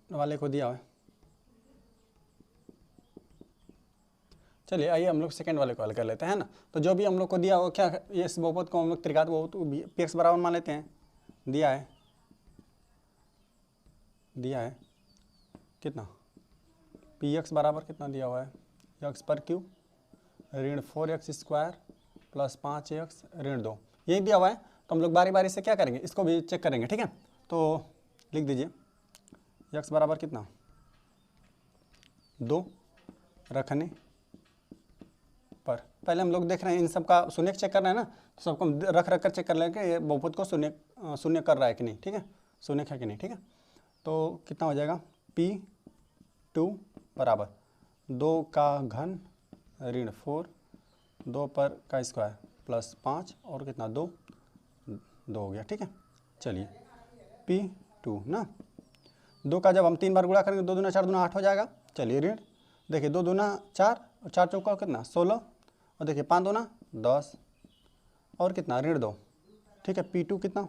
वाले को दिया हुआ है। चलिए आइए हम लोग सेकंड वाले को हल कर लेते हैं ना। तो जो भी हम लोग को दिया हो क्या, ये इस बहुपद को हम लोग त्रिघात बहुपद Px बराबर मान लेते हैं, दिया है कितना Px बराबर कितना दिया हुआ है, x/3 ऋण 4x² प्लस 5x ऋण 2, यही दिया हुआ है। तो हम लोग बारी बारी से क्या करेंगे, इसको भी चेक करेंगे, ठीक है। तो लिख दीजिए x बराबर कितना 2 रखने पर, पहले हम लोग देख रहे हैं इन सब का शून्य चेक कर रहे हैं ना, तो सबको हम रख कर चेक कर लेंगे ये बहुपद को शून्य कर रहा है कि नहीं, ठीक है, शून्य है कि नहीं, ठीक है। तो कितना हो जाएगा P2 बराबर 2 का घन ऋण 4 2 पर का स्क्वायर प्लस 5 और कितना 2 हो गया, ठीक है। चलिए P2 ना, 2 का जब हम 3 बार गुणा करेंगे 2 दूना 4 दूना 8 हो जाएगा। चलिए ऋण देखिए 2 दूना 4 और 4 चौका कितना 16, और देखिए 5 दूना 10 और कितना ऋण 2, ठीक है। P2 कितना,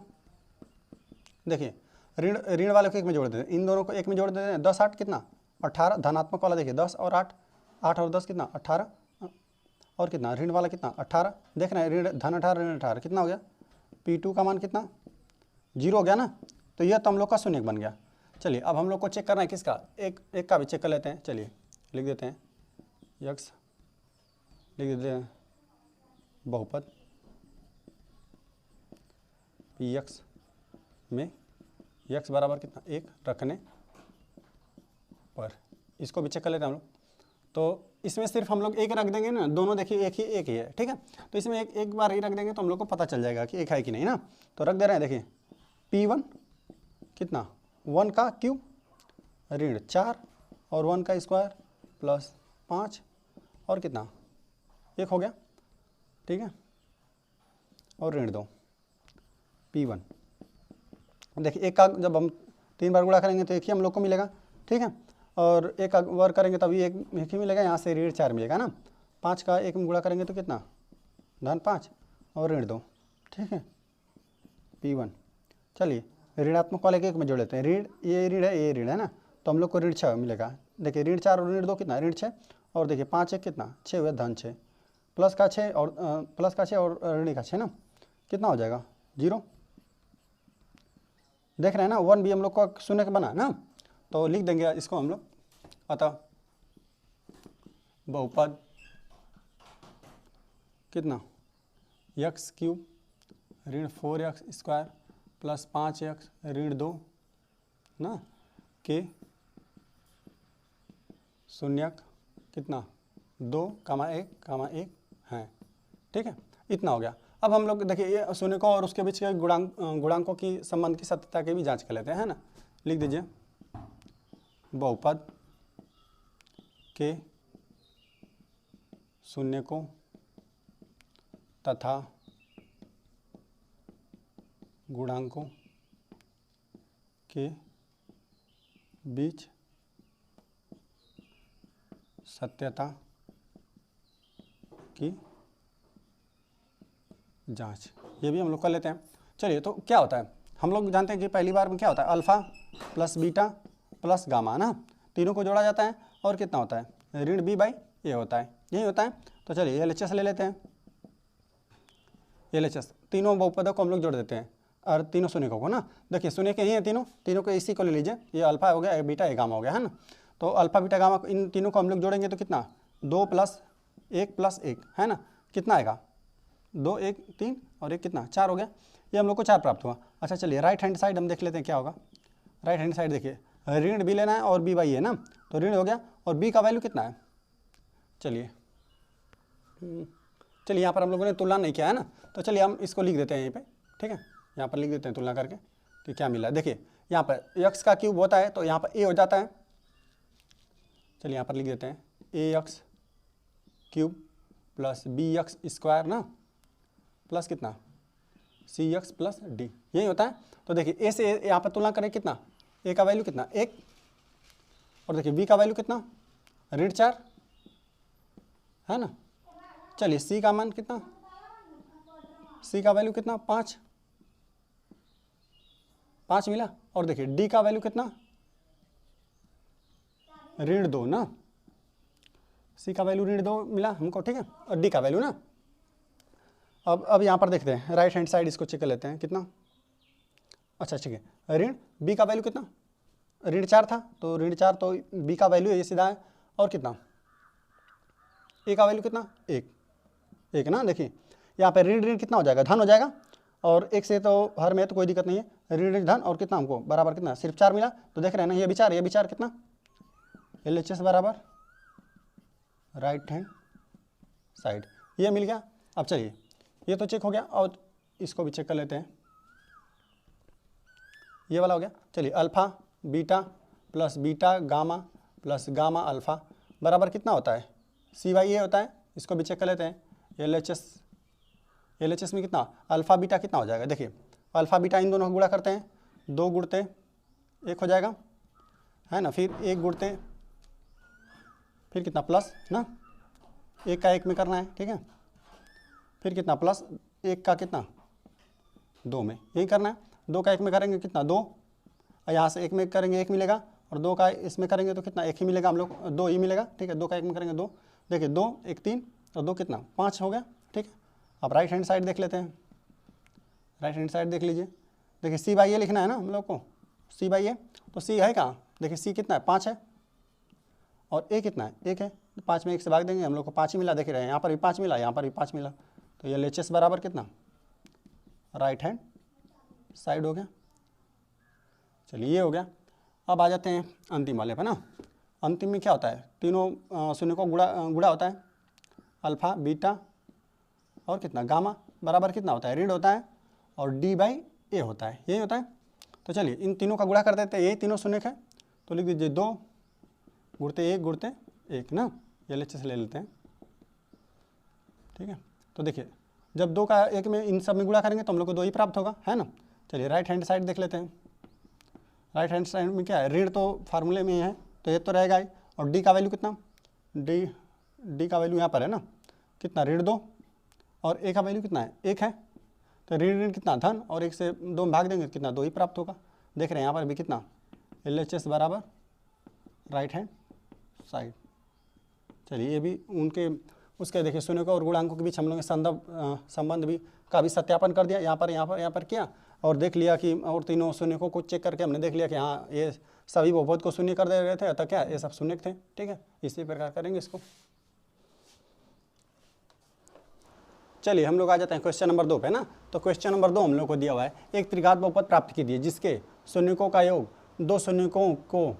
देखिए ऋण वाले को 1 में जोड़ देते हैं, इन दोनों को 1 में जोड़ देते हैं, 10 8 कितना 18, धनात्मक वाला देखिए 10 और 8 8 और 10 कितना 18, और कितना ऋण वाला कितना 18, देख रहे हैं ऋण धन 18 ऋण 18 कितना हो गया, P2 का मान कितना 0 हो गया ना। तो यह तो हम लोग का शून्य बन गया। चलिए अब हम लोग को चेक करना है किसका, एक का भी चेक कर लेते हैं। चलिए लिख देते हैं x, लिख देते हैं बहुपद Px में x बराबर कितना 1 रखने पर, इसको भी चेक कर लेते हैं हम लोग। तो इसमें सिर्फ हम लोग एक रख देंगे ना, दोनों देखिए एक ही है, ठीक है। तो इसमें एक बार ही रख देंगे तो हम लोग को पता चल जाएगा कि एक है कि नहीं ना। तो रख दे रहे हैं, देखिए P1 कितना 1 का क्यूब ऋण 4 और 1 का स्क्वायर प्लस 5 और कितना 1 हो गया, ठीक है। और ऋण 2 P1, देखिए एक का जब हम 3 बार गुणा करेंगे तो एक ही हम लोग को मिलेगा, ठीक है। और एक का वर्ग करेंगे तभी एक ही मिलेगा, यहाँ से ऋण 4 मिलेगा ना। 5 का 1 में गुणा करेंगे तो कितना धन 5 और ऋण 2, ठीक है P1। चलिए ऋणात्मक वाले के एक में जोड़ लेते हैं, ऋण ये ऋण है ना, तो हम लोग को ऋण 6 मिलेगा। देखिए ऋण 4 और ऋण 2 कितना ऋण 6, और देखिए 5 1 कितना 6 हुआ धन 6, प्लस का 6 और ऋण का 6 ना, कितना हो जाएगा 0। देख रहे हैं ना 1 भी हम लोग को शून्य का बना ना, तो लिख देंगे इसको हम लोग। अतः बहुपद कितना x क्यूब ऋण 4x स्क्वायर प्लस 5x ऋण 2 ना के शून्यक कितना 2,1,1 है, ठीक है। इतना हो गया। अब हम लोग देखिए ये शून्यकों और उसके बीच के गुणांकों की संबंध की सत्यता की भी जांच कर लेते हैं ना। लिख दीजिए बहुपद के शून्यकों तथा गुणांकों के बीच सत्यता की जांच, ये भी हम लोग कर लेते हैं। चलिए तो क्या होता है, हम लोग जानते हैं कि पहली बार में क्या होता है alpha plus beta plus gamma ना, तीनों को जोड़ा जाता है और कितना होता है ऋण b बाई ए होता है, यही होता है। तो चलिए LHS ले लेते हैं, LHS तीनों बहुपदों को हम लोग जोड़ देते हैं और तीनों शून्यकों को ना। देखिए शून्य के ही हैं तीनों को इसी को ले लीजिए, ये अल्फा हो गया, बीटा ये गामा हो गया है ना। तो अल्फा बीटा गामा इन तीनों को हम लोग जोड़ेंगे तो कितना 2 + 1 है ना, कितना आएगा 2 1 3 और 1 कितना 4 हो गया। ये हम लोग को 4 प्राप्त हुआ। अच्छा चलिए राइट हैंड साइड हम देख लेते हैं क्या होगा। राइट हैंड साइड देखिए ऋण b लेना है और b बाई है ना, तो ऋण हो गया और b का वैल्यू कितना है। चलिए यहाँ पर हम लोगों ने तुलना नहीं किया है ना, तो चलिए हम इसको लिख देते हैं यहीं पे, ठीक है। यहाँ पर लिख देते हैं तुलना करके कि क्या मिला। देखिए यहाँ पर x का क्यूब होता है तो यहाँ पर a हो जाता है। चलिए यहाँ पर लिख देते हैं ax cube plus bx square ना प्लस कितना cx प्लस d, यही होता है। तो देखिए a से यहाँ पर तुलना करें कितना a का वैल्यू कितना 1 और देखिए b का वैल्यू कितना ऋण 4 है ना। चलिए c का मान कितना, c का वैल्यू कितना 5 मिला और देखिए d का वैल्यू कितना ऋण 2 ना, c का वैल्यू ऋण 2 मिला हमको, ठीक है। और d का वैल्यू ना, अब यहाँ पर देखते हैं राइट हैंड साइड इसको चेक कर लेते हैं कितना। अच्छा ठीक है ऋण b का वैल्यू कितना ऋण 4 था, तो ऋण 4 तो b का वैल्यू ये सीधा है और कितना a का वैल्यू कितना 1 ना। देखिए यहाँ पे ऋण कितना हो जाएगा धन हो जाएगा और 1 से तो हर में तो कोई दिक्कत नहीं है, ऋण धन और कितना हमको बराबर कितना सिर्फ 4 मिला। तो देख रहे हैं ना ये विचार कितना LHS बराबर राइट हैंड साइड, ये मिल गया। अब चलिए ये तो चेक हो गया और इसको भी चेक कर लेते हैं, ये वाला हो गया। चलिए alpha beta plus beta gamma plus gamma alpha बराबर कितना होता है c बाई ए होता है। इसको भी चेक कर लेते हैं LHS में कितना अल्फा बीटा कितना हो जाएगा। देखिए अल्फा बीटा इन दोनों को गुणा करते हैं, 2 गुणते 1 हो जाएगा है ना, फिर 1 गुणते फिर कितना प्लस ना 1 का 1 में करना है, ठीक है। फिर कितना प्लस 1 का कितना 2 में, यही करना है। 2 का 1 में करेंगे कितना 2, और यहाँ से 1 में करेंगे 1 मिलेगा और 2 का इसमें करेंगे तो कितना 1 ही मिलेगा, हम लोग 2 ही मिलेगा, ठीक है। 2 का 1 में करेंगे 2, देखिए 2 1 3 और 2 कितना 5 हो गया, ठीक है। अब राइट हैंड साइड देख लेते हैं, राइट हैंड साइड देख लीजिए। देखिए c बाई ए लिखना है ना हम लोग को, c बाई ए, तो c है कहाँ, देखिए c कितना है 5 है और a कितना है 1 है, 5 में 1 से भाग देंगे हम लोग को 5 ही मिला। देख रहे हैं यहाँ पर भी 5 मिला, यहाँ पर भी 5 मिला, तो ये LHS बराबर कितना राइट हैंड साइड हो गया। चलिए ये हो गया। अब आ जाते हैं अंतिम वाले पे ना। अंतिम में क्या होता है, तीनों शून्य को गुणा होता है, अल्फा बीटा और कितना गामा बराबर कितना होता है, ऋण होता है, और डी बाई ए होता है, यही होता है। तो चलिए इन तीनों का गुणा कर देते हैं, यही तीनों शून्य है, तो लिख दीजिए 2 गुणते 1 ना, ये लेचे से ले लेते हैं, ठीक है। तो देखिए जब 2 का 1 में इन सब में गुणा करेंगे तो हम लोग को 2 ही प्राप्त होगा, है ना। चलिए राइट हैंड साइड देख लेते हैं। राइट हैंड साइड में क्या है, ऋण तो फार्मूले में ही है, तो ये तो रहेगा ही, और डी का वैल्यू कितना, डी का वैल्यू यहाँ पर है ना, कितना, ऋण 2, और ए का वैल्यू कितना है, 1 है, तो ऋण कितना, धन, और 1 से 2 में भाग देंगे कितना, 2 ही प्राप्त होगा। देख रहे हैं यहाँ पर भी कितना, LHS बराबर राइट हैंड साइड। चलिए ये भी उनके उसके देखिए शून्य और गुणांकों के बीच हम लोगों ने संबंध भी का भी सत्यापन कर दिया, यहाँ पर किया, और देख लिया कि और तीनों शून्यों को चेक करके हमने देख लिया कि हाँ ये सभी बहुपद को शून्य कर दे रहे थे, अतः क्या ये सब शून्य थे, ठीक है। इसी प्रकार करेंगे इसको। चलिए हम लोग आ जाते हैं क्वेश्चन नंबर 2 पे ना। तो क्वेश्चन नंबर 2 हम लोग को दिया हुआ है, एक त्रिघात बहुपद प्राप्त कीजिए जिसके शून्यकों का योग 2 शून्यकों को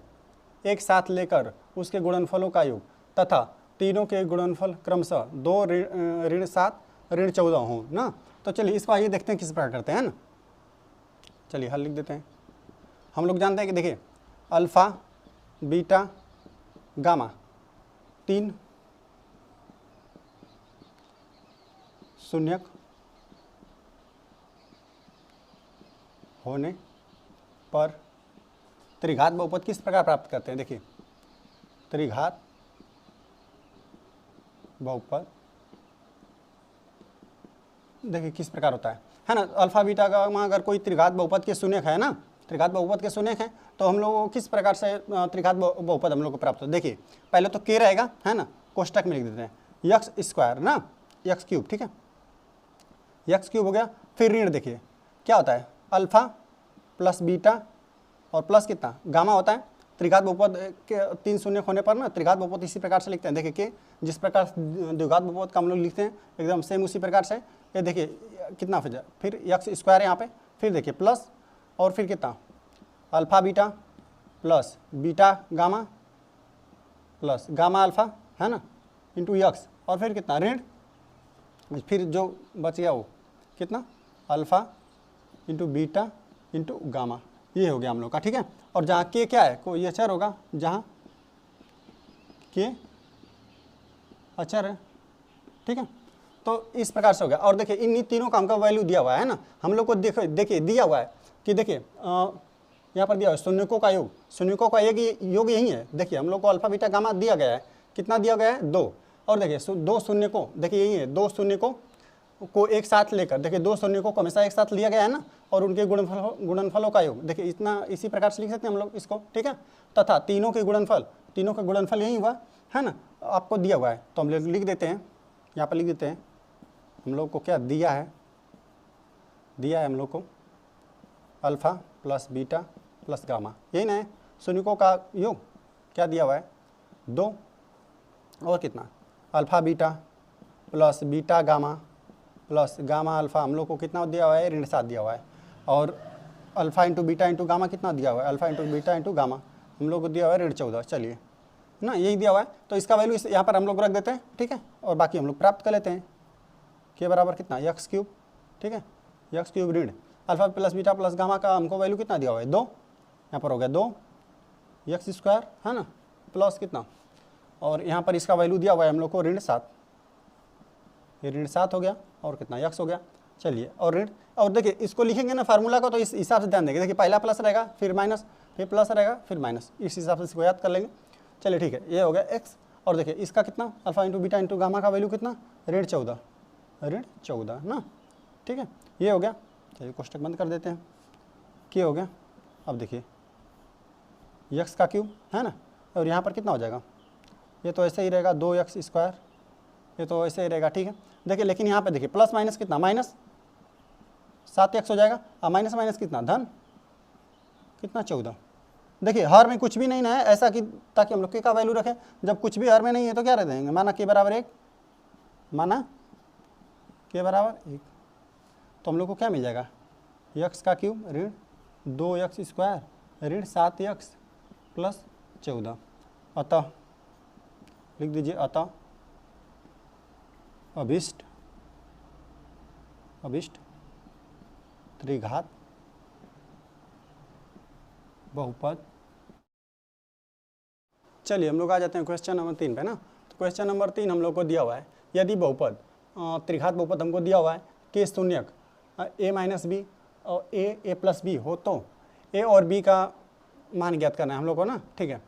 एक साथ लेकर उसके गुणनफलों का योग तथा तीनों के गुणनफल क्रमशः 2 ऋण 7 ऋण 14 हो ना। तो चलिए इसको आइए देखते हैं किस प्रकार करते हैं ना। चलिए हल लिख देते हैं। हम लोग जानते हैं कि देखिए अल्फा बीटा गामा 3 शून्यक होने पर त्रिघात बहुपद किस प्रकार प्राप्त करते हैं। देखिए त्रिघात बहुपद देखिए किस प्रकार होता है ना। अल्फा बीटा गामा अगर कोई त्रिघात बहुपद के शून्यक है ना, त्रिघात बहुपद के शून्यक है, तो हम लोग किस प्रकार से त्रिघात बहुपद हम लोग को प्राप्त हो। देखिए पहले तो k रहेगा, है ना, कोष्टक में लिख देते हैं यक्स स्क्वायर ना, यक्स क्यूब, ठीक है, यक्स क्यूब हो गया। फिर ऋण देखिए क्या होता है, अल्फा प्लस बीटा और प्लस कितना गामा होता है। त्रिघात बहुपद के 3 शून्य होने पर ना त्रिघात बहुपद इसी प्रकार से लिखते हैं। देखिए कि जिस प्रकार द्विघात बहुपद का हम लोग लिखते हैं एकदम सेम उसी प्रकार से। ये देखिए कितना फिर यक्स स्क्वायर यहाँ पे, फिर देखिए प्लस और फिर कितना alpha beta plus beta gamma plus gamma alpha, है ना, इंटू यक्स, और फिर कितना ऋण, फिर जो बच गया वो कितना alpha into beta into gamma, ये हो गया हम लोग का, ठीक है। और जहाँ के क्या है, कोई अचर होगा, जहाँ के अचर है, ठीक है। तो इस प्रकार से हो गया। और देखिए इन तीनों का हमका वैल्यू दिया हुआ है ना, हम लोग को देखिए दिया हुआ है कि देखिए यहाँ पर दिया हुआ है शून्यकों का योग, शून्यकों का योग यही है। देखिए हम लोग को अल्फा बीटा गामा दिया गया है, कितना दिया गया है 2, और देखिए 2 शून्य को देखिए यही है, 2 शून्य को एक साथ लेकर, देखिए 2 शून्य को हमेशा एक साथ लिया गया है ना, और उनके गुणनफलों का योग देखिए इतना इसी प्रकार से लिख सकते हैं हम लोग इसको, ठीक है। तथा तीनों के गुणनफल यही हुआ है ना, आपको दिया हुआ है, तो हम लोग लिख देते हैं, यहाँ पर लिख देते हैं हम लोग को क्या दिया है हम लोग को alpha plus beta plus gamma, यही ना है। शून्यकों का योग क्या दिया हुआ है 2, और कितना alpha beta plus beta gamma plus gamma alpha हम लोग को कितना दिया हुआ है, ऋण 7 दिया हुआ है। और alpha into beta into gamma कितना दिया हुआ है, alpha into beta into gamma हम लोग को दिया हुआ है ऋण 14। चलिए ना, यही दिया हुआ है, तो इसका वैल्यू यहाँ पर हम लोग रख देते हैं, ठीक है। और बाकी हम लोग प्राप्त कर लेते हैं के बराबर कितना यक्स क्यूब, ठीक है, यक्स क्यूब ऋण alpha plus beta plus gamma का हमको वैल्यू कितना दिया हुआ है 2, यहाँ पर हो गया 2 यक्स स्क्वायर, है ना, प्लस कितना, और यहाँ पर इसका वैल्यू दिया हुआ है हम लोग को ऋण 7, ये ऋण 7 हो गया, और कितना यक्स हो गया। चलिए और ऋण, और देखिए इसको लिखेंगे ना फार्मूला को, तो इस हिसाब से ध्यान देंगे। देखिए पहला प्लस रहेगा, फिर माइनस, फिर प्लस रहेगा, फिर माइनस, इस हिसाब से इसको याद कर लेंगे। चलिए ठीक है, ये हो गया एक्स, और देखिए इसका कितना alpha into beta into gamma का वैल्यू कितना ऋण 14 ना, ठीक है, ये हो गया। चलिए कोष्टक बंद कर देते हैं, क्या हो गया। अब देखिए यक्स का क्यूब, है ना, और यहाँ पर कितना हो जाएगा, ये तो ऐसे ही रहेगा 2 यक्स स्क्वायर, ये तो ऐसे ही रहेगा, ठीक है। देखिए लेकिन यहाँ पे देखिए प्लस माइनस कितना माइनस 7 यक्स हो जाएगा, और माइनस माइनस कितना धन कितना 14। देखिए हर में कुछ भी नहीं ना है, ऐसा कि ताकि हम लोग के का वैल्यू रखें। जब कुछ भी हर में नहीं है तो क्या रह देंगे, माना के बराबर 1, माना के बराबर 1, तो हम लोग को क्या मिल जाएगा यक्स का क्यूब ऋण 2 यक्स स्क्वायर ऋण 7x प्लस 14, अतः लिख दीजिए अतः अभिष्ट त्रिघात बहुपद। चलिए हम लोग आ जाते हैं क्वेश्चन नंबर 3 पे ना। तो क्वेश्चन नंबर 3 हम लोग को दिया हुआ है, यदि बहुपद त्रिघात बहुपद हमको दिया हुआ है के शून्यक a माइनस बी और a प्लस बी हो तो a और b का मान ज्ञात करना है हम लोग को ना, ठीक है।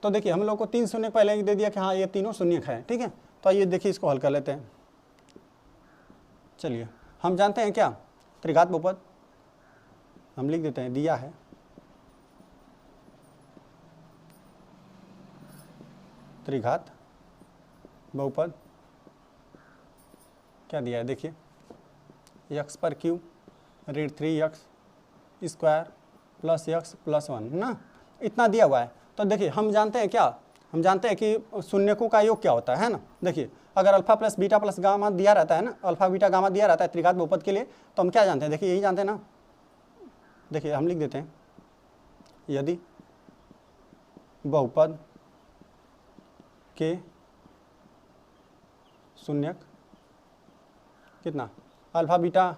तो देखिए हम लोग को 3 शून्यक पहले ही दे दिया कि हाँ ये तीनों शून्यक है, ठीक है। तो आइए देखिए इसको हल कर लेते हैं। चलिए हम जानते हैं क्या त्रिघात बहुपद, हम लिख देते हैं, दिया है त्रिघात बहुपद, क्या दिया है देखिए, x पर क्यू ऋण 3x square plus x plus 1 ना, इतना दिया हुआ है। तो देखिए हम जानते हैं क्या, हम जानते हैं कि शून्यकों का योग क्या होता है ना। देखिए अगर alpha plus beta plus gamma दिया रहता है ना, अल्फा बीटा गामा दिया रहता है त्रिघात बहुपद के लिए, तो हम क्या जानते हैं, देखिए यही जानते हैं ना। देखिए हम लिख देते हैं, यदि बहुपद के शून्यक कितना अल्फा बीटा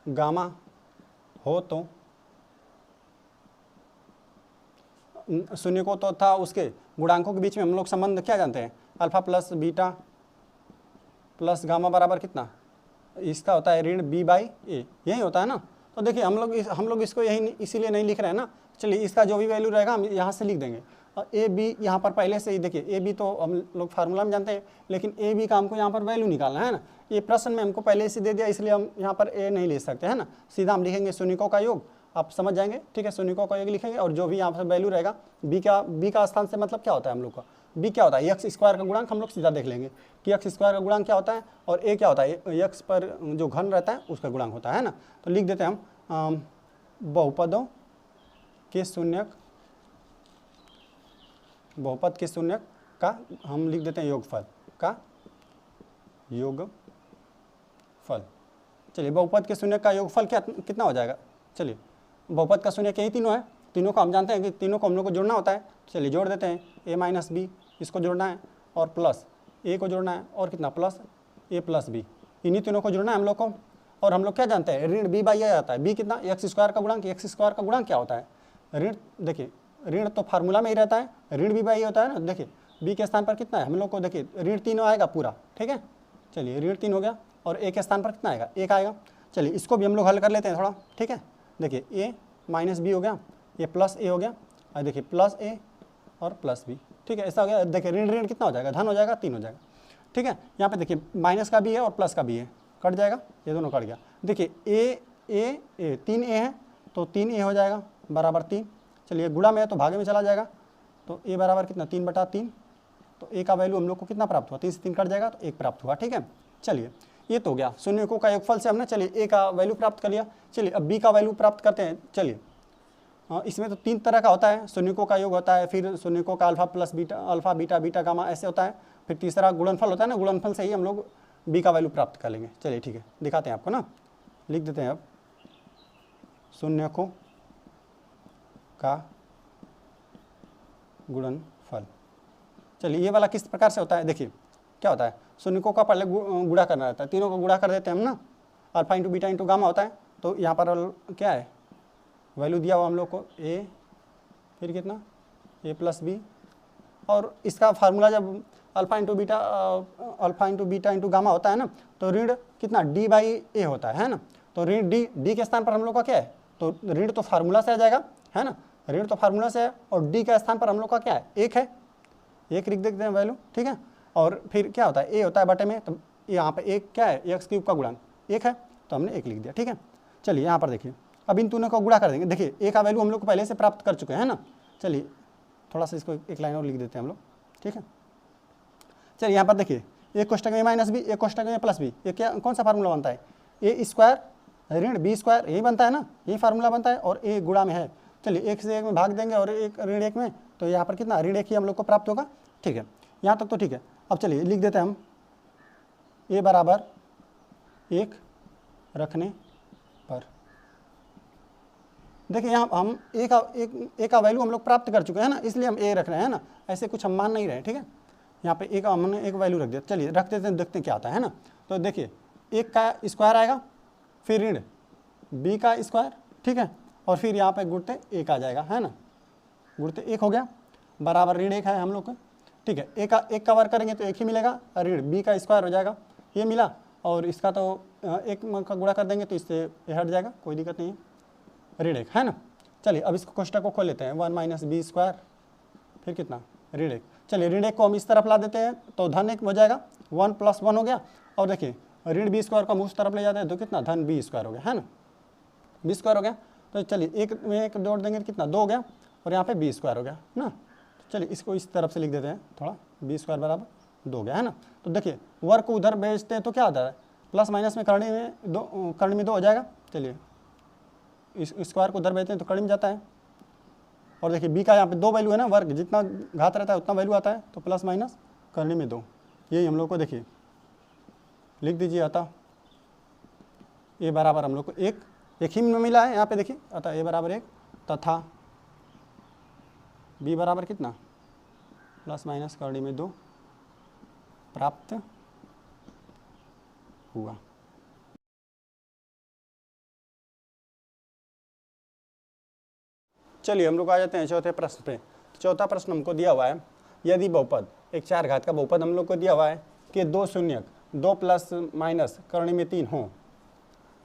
गामा हो तो शून्यकों तो था उसके गुणांकों के बीच में हम लोग संबंध क्या जानते हैं, alpha plus beta plus gamma बराबर कितना, इसका होता है ऋण b बाई ए, यही होता है ना। तो देखिए हम लोग इसको यही इसीलिए नहीं लिख रहे हैं ना। चलिए इसका जो भी वैल्यू रहेगा हम यहाँ से लिख देंगे। और ए बी यहाँ पर पहले से ही देखिए, ए बी तो हम लोग फार्मूला में जानते हैं, लेकिन ए बी का हमको यहाँ पर वैल्यू निकालना है ना। ये प्रश्न में हमको पहले से दे दिया, इसलिए हम यहाँ पर ए नहीं ले सकते हैं ना। सीधा हम लिखेंगे शून्यकों का योग, आप समझ जाएंगे, ठीक है। शून्यकों का योग लिखेंगे और जो भी यहाँ पर वैल्यू रहेगा बी का स्थान से मतलब क्या होता है हम लोग का, बी क्या होता है, एक्स स्क्वायर का गुणांक हम लोग सीधा देख लेंगे कि एक्स स्क्वायर का गुणांक क्या होता है और ए क्या होता है, एक्स पर जो घन रहता है उसका गुणांक होता है ना। तो लिख देते हैं हम बहुपदों के शून्यक, बहुपद के शून्यक का हम लिख देते हैं योगफल का योगफल। चलिए बहुपद के शून्यक का योगफल क्या कितना हो जाएगा, चलिए बहुपद का शून्यक यही तीनों है, तीनों को हम जानते हैं कि तीनों को हम लोग को जोड़ना होता है। चलिए जोड़ देते हैं, a माइनस बी इसको जोड़ना है और प्लस a को जोड़ना है और कितना प्लस a प्लस बी, इन्हीं तीनों को जोड़ना है हम लोग को। और हम लोग क्या जानते हैं, ऋण b बाई a आता है, b कितना एक्स स्क्वायर का गुणांक, एक्स स्क्वायर का गुणांक क्या होता है ऋण, देखिए ऋण तो फार्मूला में ही रहता है, ऋण b बाई a होता है ना। देखिए b के स्थान पर कितना है हम लोग को, देखिए ऋण 3 आएगा पूरा, ठीक है। चलिए ऋण 3 हो गया और a के स्थान पर कितना आएगा, 1 आएगा। चलिए इसको भी हम लोग हल कर लेते हैं थोड़ा, ठीक है। देखिए a माइनस बी हो गया, ये प्लस ए हो गया, और देखिए प्लस ए और प्लस बी, ठीक है। ऐसा हो गया, देखिए ऋण ऋण कितना हो जाएगा, धन हो जाएगा, 3 हो जाएगा, ठीक है। यहाँ पे देखिए माइनस का भी है और प्लस का भी है, कट जाएगा, ये दोनों कट गया। देखिए ए 3 ए है तो 3 ए हो जाएगा बराबर 3। चलिए गुणा में है तो भागे में चला जाएगा, तो ए बराबर कितना 3/3, तो ए का वैल्यू हम लोग को कितना प्राप्त हुआ, 3 से 3 कट जाएगा तो 1 प्राप्त हुआ, ठीक है। चलिए ये तो हो गया शून्यकों का योगफल से हमने, चलिए ए का वैल्यू प्राप्त कर लिया। चलिए अब बी का वैल्यू प्राप्त करते हैं। चलिए इसमें तो 3 तरह का होता है, शून्यकों का योग होता है, फिर शून्यकों का alpha plus beta, alpha beta beta gamma ऐसे होता है, फिर तीसरा गुणनफल होता है ना, गुणनफल से ही हम लोग बी का वैल्यू प्राप्त कर लेंगे। चलिए ठीक है, दिखाते हैं आपको ना, लिख देते हैं अब शून्यकों का गुणनफल। चलिए ये वाला किस प्रकार से होता है, देखिए क्या होता है, शून्यकों का पहले गुणा करना रहता है, तीनों को गुणा कर देते हैं हम ना, alpha into beta into gamma होता है। तो यहाँ पर क्या है वैल्यू दिया हुआ हम लोग को ए, फिर कितना ए प्लस बी, और इसका फार्मूला जब alpha into beta into gamma होता है ना, तो ऋण कितना डी बाई ए होता है ना। तो ऋण डी के स्थान पर हम लोग का क्या है, तो ऋण तो फार्मूला से आ जाएगा है ना, ऋण तो फार्मूला से है, और डी के स्थान पर हम लोग का क्या है, 1 है, 1 लिख देते हैं वैल्यू, ठीक है। और फिर क्या होता है, ए होता है बटे में, तो यहाँ पे 1 क्या है, एक्स क्यूब का गुणांक 1 है, तो हमने 1 लिख दिया, ठीक है। चलिए यहाँ पर देखिए अब इन तीनों को गुणा कर देंगे। देखिए ए का वैल्यू हम लोग को पहले से प्राप्त कर चुके हैं ना। चलिए थोड़ा सा इसको एक लाइन और लिख देते हैं हम लोग, ठीक है। चलिए यहाँ पर देखिए ए कोष्टक में माइनस बी, ए कोष्टक में प्लस बी, ये क्या कौन सा फार्मूला बनता है, ए स्क्वायर ऋण बी स्क्वायर, यही बनता है ना, यही फार्मूला बनता है, और ए गुणा में है। चलिए 1 से 1 में भाग देंगे और एक ऋण 1 में, तो यहाँ पर कितना ऋण 1 ही हम लोग को प्राप्त होगा, ठीक है। यहाँ तक तो ठीक है। अब चलिए लिख देते हैं हम ए बराबर 1 रखने पर, देखिए यहाँ हम ए का वैल्यू हम लोग प्राप्त कर चुके हैं ना, इसलिए हम ए रख रहे हैं ना, ऐसे कुछ हम मान नहीं रहे, ठीक है। यहाँ पे ए का हमने एक वैल्यू रख दिया, चलिए रख देते हैं, देखते हैं क्या आता है ना। तो देखिए 1 का स्क्वायर आएगा, फिर ऋण b का स्क्वायर, ठीक है, और फिर यहाँ पे गुणते 1 आ जाएगा, है ना, गुणते 1 हो गया, बराबर ऋण 1 है हम लोग का, ठीक है। एक का वर्ग करेंगे तो 1 ही मिलेगा, ऋण b का स्क्वायर हो जाएगा, ये मिला, और इसका तो 1 का गुणा कर देंगे तो इससे ये हट जाएगा, कोई दिक्कत नहीं है, ऋण 1, है ना। चलिए अब इसको कोष्टक को खोल लेते हैं, 1 माइनस बी स्क्वायर, फिर कितना, ऋण 1। चलिए ऋण 1 को हम इस तरफ ला देते हैं तो धन 1 हो जाएगा, 1 + 1 हो गया, और देखिए ऋण बी स्क्वायर को हम उस तरफ ले जाते हैं तो कितना, धन बी स्क्वायर हो गया, है ना, बी स्क्वायर हो गया। तो चलिए एक में एक जोड़ देंगे तो कितना, 2 हो गया, और यहाँ पे बी स्क्वायर हो गया ना। चलिए इसको इस तरफ से लिख देते हैं थोड़ा, बी स्क्वायर बराबर 2 हो गया, है ना। तो देखिए वर्ग को उधर भेजते हैं तो क्या आता है, प्लस माइनस में करने में 2 हो जाएगा। चलिए इस स्क्वायर को उधर भेजते हैं तो कड़ी में जाता है, और देखिए बी का यहाँ पे 2 वैल्यू है ना, वर्ग जितना घात रहता है उतना वैल्यू आता है, तो प्लस माइनस करने में 2, यही हम लोग को देखिए लिख दीजिए, आता ए बराबर हम लोग को 1 ही में मिला है यहाँ पे, देखिए अतः ए बराबर 1 तथा बी बराबर कितना, प्लस माइनस करने में 2 प्राप्त हुआ। चलिए हम लोग आ जाते हैं चौथे प्रश्न पे। चौथा प्रश्न हमको दिया हुआ है, यदि बहुपद एक 4 घात का बहुपद हम लोग को दिया हुआ है कि 2 शून्यक 2 प्लस माइनस करने में 3 हो,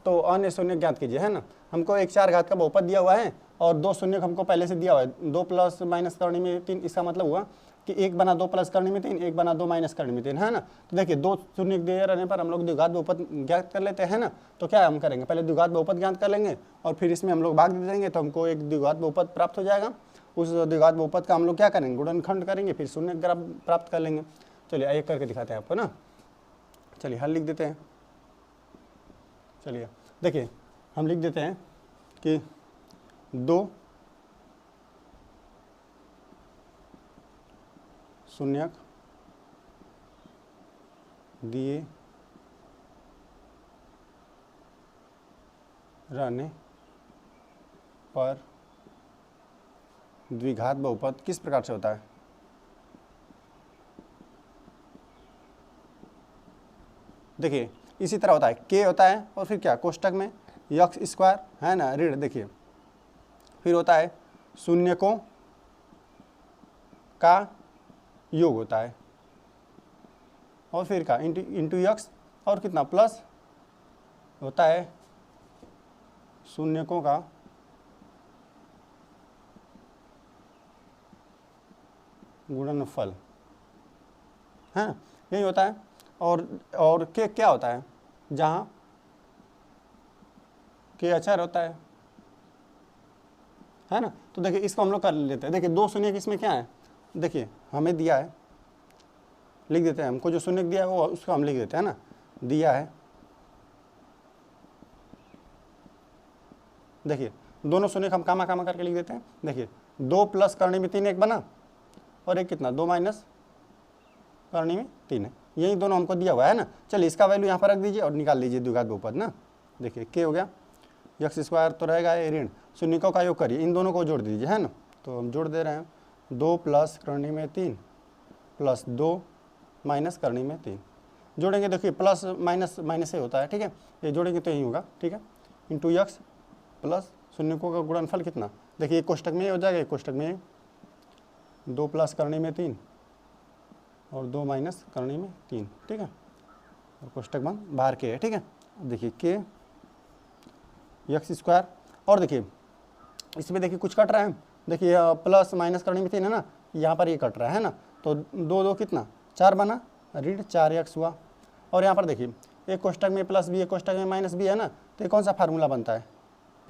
तो अन्य शून्यक ज्ञात कीजिए, है ना। हमको एक 4 घात का बहुपद दिया हुआ है और 2 शून्यक हमको पहले से दिया हुआ है, 2 प्लस माइनस करने में 3, इसका मतलब हुआ कि 1 बना 2 प्लस करने में 3, 1 बना 2 माइनस करने में 3, है ना। तो देखिए 2 शून्यक दिए रहने पर हम लोग द्विघात बहुपद ज्ञात कर लेते हैं ना। तो क्या हम करेंगे, पहले द्विघात बहुपद ज्ञात कर लेंगे और फिर इसमें हम लोग भाग दे देंगे, तो हमको एक द्विघात बहुपद प्राप्त हो जाएगा। उस द्विघात बहुपद का हम लोग क्या करेंगे, गुणनखंड करेंगे, फिर शून्यक प्राप्त कर लेंगे। चलिए एक करके दिखाते हैं आपको ना। चलिए हल लिख देते हैं। चलिए देखिए हम लिख देते हैं कि 2 शून्यक दिए रहने पर द्विघात बहुपद किस प्रकार से होता है। देखिए इसी तरह होता है, k होता है और फिर क्या, कोष्टक में यक्स स्क्वायर, है ना, ऋण, देखिए फिर होता है शून्यकों का योग होता है, और फिर का इंटू यक्स, और कितना प्लस होता है शून्यकों का गुणनफल, है, यही होता है। और के क्या होता है, जहाँ के अचर होता है ना। तो देखिए इसको हम लोग कर लेते हैं। देखिए 2 शून्यक इसमें क्या है, देखिए हमें दिया है, लिख देते हैं, हमको जो शून्यक दिया है वो उसको हम लिख देते हैं ना, दिया है। देखिए दोनों शून्यक हम कामा कामा करके लिख देते हैं। देखिए 2 प्लस करने में 3 1 बना, और एक कितना 2 माइनस करने में 3 है, यही दोनों हमको दिया हुआ है ना। चलिए इसका वैल्यू यहाँ पर रख दीजिए और निकाल लीजिए द्विघात बहुपद ना। देखिए के हो गया, यक्स स्क्वायर तो रहेगा ये ऋण, शून्यकों का योग करिए, इन दोनों को जोड़ दीजिए, है ना। तो हम जोड़ दे रहे हैं, 2 प्लस करने में 3 प्लस 2 माइनस करने में 3, जोड़ेंगे देखिए प्लस माइनस माइनस से होता है, ठीक है, ये जोड़ेंगे तो यही होगा, ठीक है, इंटू यक्स प्लस शून्यकों का गुणनफल कितना, देखिए कोष्टक में हो जाएगा, कोष्टक में 2 प्लस करने में 3 और 2 माइनस करने में 3, ठीक है, और कोष्टक बंद, बाहर के है, ठीक है। देखिए के यक्स स्क्वायर, और देखिए इसमें देखिए कुछ कट रहा है, देखिए प्लस माइनस करने में 3 है ना, यहाँ पर ये कट रहा है ना, तो 2 2 कितना 4 बना, ऋण 4 यक्स हुआ। और यहाँ पर देखिए एक कोष्टक में प्लस बी, एक कोष्टक में माइनस बी है ना, तो ये कौन सा फार्मूला बनता है,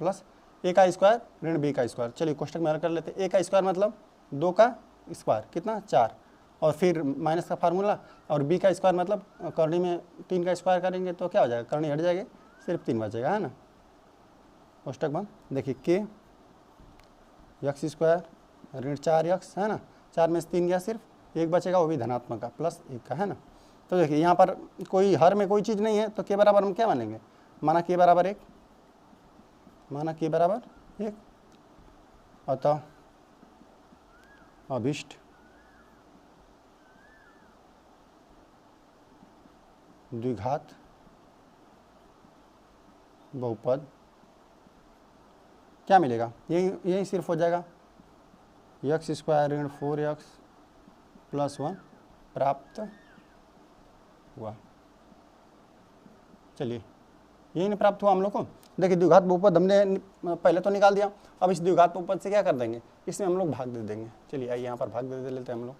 प्लस ए का स्क्वायर ऋण बी का स्क्वायर। चलिए कोष्टक में हल कर लेते हैं, ए का स्क्वायर मतलब 2 का स्क्वायर कितना 4, और फिर माइनस का फार्मूला, और बी का स्क्वायर मतलब करनी में 3 का स्क्वायर करेंगे तो क्या हो जाएगा, करनी हट जाएगी, सिर्फ 3 बचेगा, है ना, कोष्टक बंद। देखिए के यक्स स्क्वायर ऋण 4 यक्स, है ना, 4 में से 3 गया, सिर्फ 1 बचेगा, वो भी धनात्मक का प्लस 1 का, है ना। तो देखिए यहाँ पर कोई हर में कोई चीज़ नहीं है, तो के बराबर हम क्या मानेंगे, माना के बराबर 1, माना के बराबर 1, अतः अभीष्ट द्विघात बहुपद क्या मिलेगा, यही सिर्फ हो जाएगा x स्क्वायर ऋण 4x प्लस 1 प्राप्त हुआ। चलिए यही नहीं प्राप्त हुआ हम लोग को। देखिए द्विघात बहुपद हमने पहले तो निकाल दिया, अब इस द्विघात बहुपद से क्या कर देंगे, इसमें हम लोग भाग दे देंगे। चलिए आइए यहाँ पर भाग दे लेते हैं हम लोग।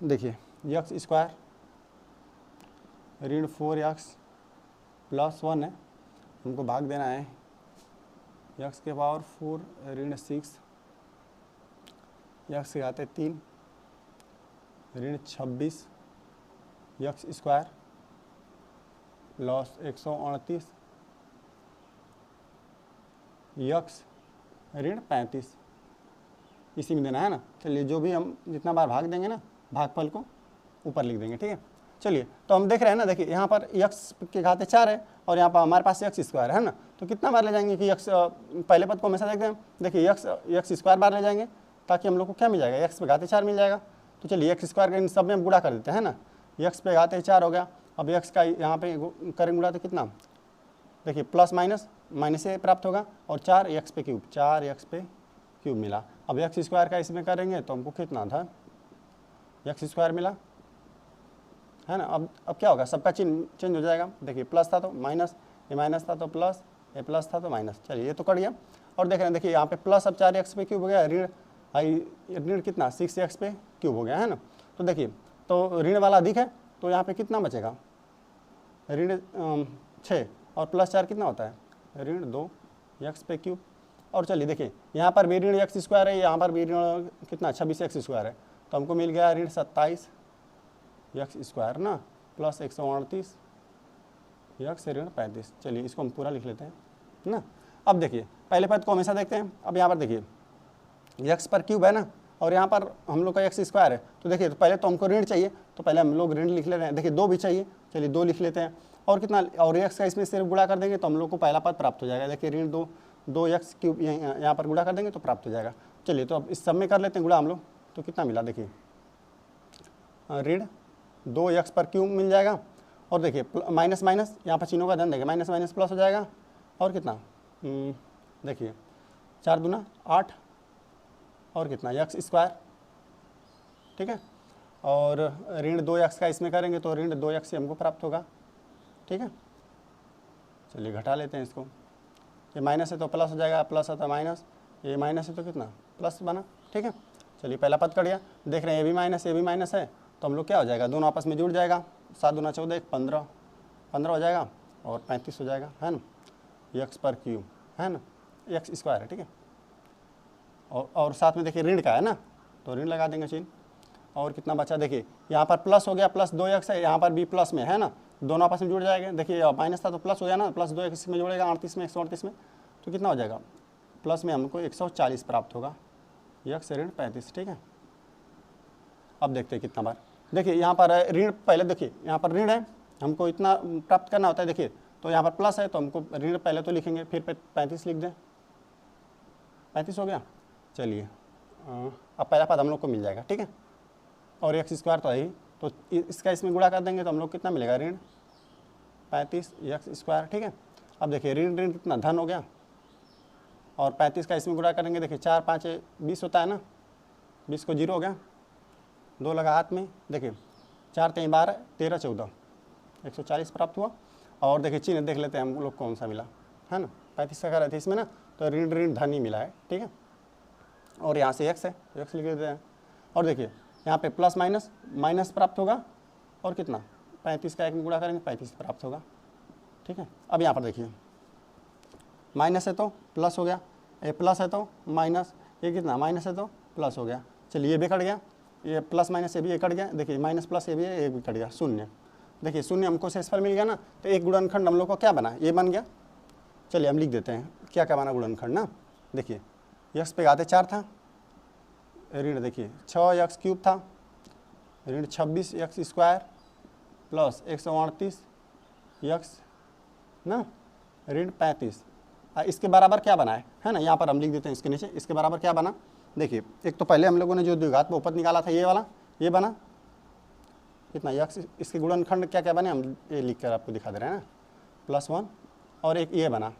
देखिए x स्क्वायर ऋण 4x प्लस 1 है, हमको भाग देना है x के पावर 4 ऋण 6 x के घाते 3 ऋण 26 x स्क्वायर प्लस 138 x ऋण 35, इसी में देना है ना। चलिए जो भी हम जितना बार भाग देंगे ना, भागफल को ऊपर लिख देंगे, ठीक है। चलिए तो हम देख रहे हैं ना, देखिए यहाँ पर x के घाते 4 है और यहाँ पर हमारे पास x स्क्वायर है ना, तो कितना बार ले जाएंगे कि x पहले पद को हमेशा देखते हैं। देखिए x स्क्वायर बार ले जाएंगे ताकि हम लोग को क्या मिल जाएगा, x पे घाते 4 मिल जाएगा। तो चलिए x स्क्वायर का इन सब में हम गुणा कर देते हैं ना, x पे घाते 4 हो गया। अब x का यहाँ पे करेंगे गुणा तो कितना, देखिए प्लस माइनस माइनस से प्राप्त होगा और 4x पे क्यूब, 4x पे क्यूब मिला। अब x स्क्वायर का इसमें करेंगे तो हमको कितना था, x स्क्वायर मिला है ना। अब क्या होगा, सबका चिन्ह चेंज हो जाएगा। देखिए प्लस था तो माइनस, ये माइनस था तो प्लस, ये प्लस था तो माइनस। चलिए ये तो कट गया। और देख रहे हैं देखिए यहाँ पे प्लस अब 4x पे क्यूब हो गया, ऋण कितना 6x पे क्यूब हो गया है ना। तो देखिए तो ऋण वाला अधिक है तो यहाँ पे कितना बचेगा, ऋण 6 और प्लस 4 कितना होता है, ऋण 2x पे क्यूब। और चलिए देखिए यहाँ पर भी ऋण x स्क्वायर है, यहाँ पर भी ऋण कितना 26x स्क्वायर है, तो हमको मिल गया ऋण 27 x स्क्वायर ना प्लस 138 x ऋण 35। चलिए इसको हम पूरा लिख लेते हैं ना। अब देखिए पहले पद को हमेशा देखते हैं। अब यहाँ पर देखिए x पर क्यूब है ना और यहाँ पर हम लोग का x स्क्वायर है, तो देखिए तो पहले तो हमको ऋण चाहिए, तो पहले हम लोग ऋण लिख ले रहे हैं। देखिए 2 भी चाहिए, चलिए 2 लिख लेते हैं। और कितना, और x का इसमें सिर्फ गुणा कर देंगे तो हम लोग को पहला पद प्राप्त हो जाएगा। देखिए ऋण 2x क्यूब यहाँ पर गुणा कर देंगे तो प्राप्त हो जाएगा। चलिए तो अब इस सब में कर लेते हैं गुणा हम लोग, तो कितना मिला, देखिए ऋण 2x पर क्यूब मिल जाएगा। और देखिए माइनस माइनस यहाँ पर चिन्हों का ध्यान देंगे, माइनस माइनस प्लस हो जाएगा। और कितना देखिए 4 दूना 8 और कितना x स्क्वायर, ठीक है। और ऋण 2x का इसमें करेंगे तो ऋण 2x से हमको प्राप्त होगा, ठीक है। चलिए घटा लेते हैं इसको, ये माइनस है तो प्लस हो जाएगा, प्लस है तो माइनस, ये माइनस है तो कितना प्लस बना, ठीक है। चलिए पहला पद कट गया। देख रहे हैं ये भी माइनस है, तो हम लोग क्या हो जाएगा, दोनों आपस में जुड़ जाएगा। 7 दूना 14 15 हो जाएगा और 35 हो जाएगा, है ना। x पर क्यूब है ना, x स्क्वायर है, ठीक है। और साथ में देखिए ऋण का है ना, तो ऋण लगा देंगे चिन्ह। और कितना बचा, देखिए यहाँ पर प्लस हो गया, प्लस 2x है, यहाँ पर भी प्लस में है ना, दोनों आपस में जुड़ जाएंगे। देखिए माइनस था तो प्लस हो गया ना, प्लस 2x में जुड़ेगा 38 में 138 में, तो कितना हो जाएगा, प्लस में हमको 140 प्राप्त होगा, x ऋण 35, ठीक है। अब देखते हैं कितना बार, देखिए यहाँ पर ऋण, पहले देखिए यहाँ पर ऋण है, हमको इतना प्राप्त करना होता है। देखिए तो यहाँ पर प्लस है तो हमको ऋण पहले तो लिखेंगे, फिर 35 लिख दें, 35 हो गया। चलिए अब पहला पद हम लोग को मिल जाएगा, ठीक है। और x स्क्वायर तो है ही, तो इसका इसमें गुणा कर देंगे तो हम लोग कितना मिलेगा, ऋण 35 x स्क्वायर, ठीक है। अब देखिए ऋण कितना धन हो गया और 35 का इसमें गुणा करेंगे। देखिए 4 5 20 होता है ना, 20 को 0 हो गया, 2 लगा हाथ में। देखिए 4 3 12 13 14 140 प्राप्त हुआ। और देखिए चिन्ह देख लेते हैं हम लोग कौन सा मिला, है ना। 35 का कर रहे थे इसमें ना, तो ऋण धन ही मिला है, ठीक है। और यहाँ से x है, x लिख देते हैं। और देखिए यहाँ पे प्लस माइनस माइनस प्राप्त होगा और कितना 35 का 1 में गुणा करेंगे 35 प्राप्त होगा, ठीक है। अब यहाँ पर देखिए माइनस है तो प्लस हो गया, ये प्लस है तो माइनस, ये कितना माइनस है तो प्लस हो गया। चलिए ये भी कट गया, ये प्लस माइनस ये भी कट गया। देखिए माइनस प्लस ये भी है, ये भी कट गया, शून्य। देखिए शून्य हमको शेषफल मिल गया ना, तो एक गुणनखंड हम लोग को क्या बना, ये बन गया। चलिए हम लिख देते हैं क्या क्या बना गुणनखंड ना। देखिए x पे घाते 4 था, ऋण देखिए 6x क्यूब था, ऋण 26x स्क्वायर प्लस 138 x ना ऋण 35 इसके बराबर क्या बना है ना, यहाँ पर हम लिख देते हैं इसके नीचे, इसके बराबर क्या बना। देखिए एक तो पहले हम लोगों ने जो द्विघात बहुपद निकाला था ये वाला, ये बना कितना यक्स, इसके गुणनखंड क्या क्या बने हम ये लिख कर आपको दिखा दे रहे हैं ना, +1, और एक ये बना,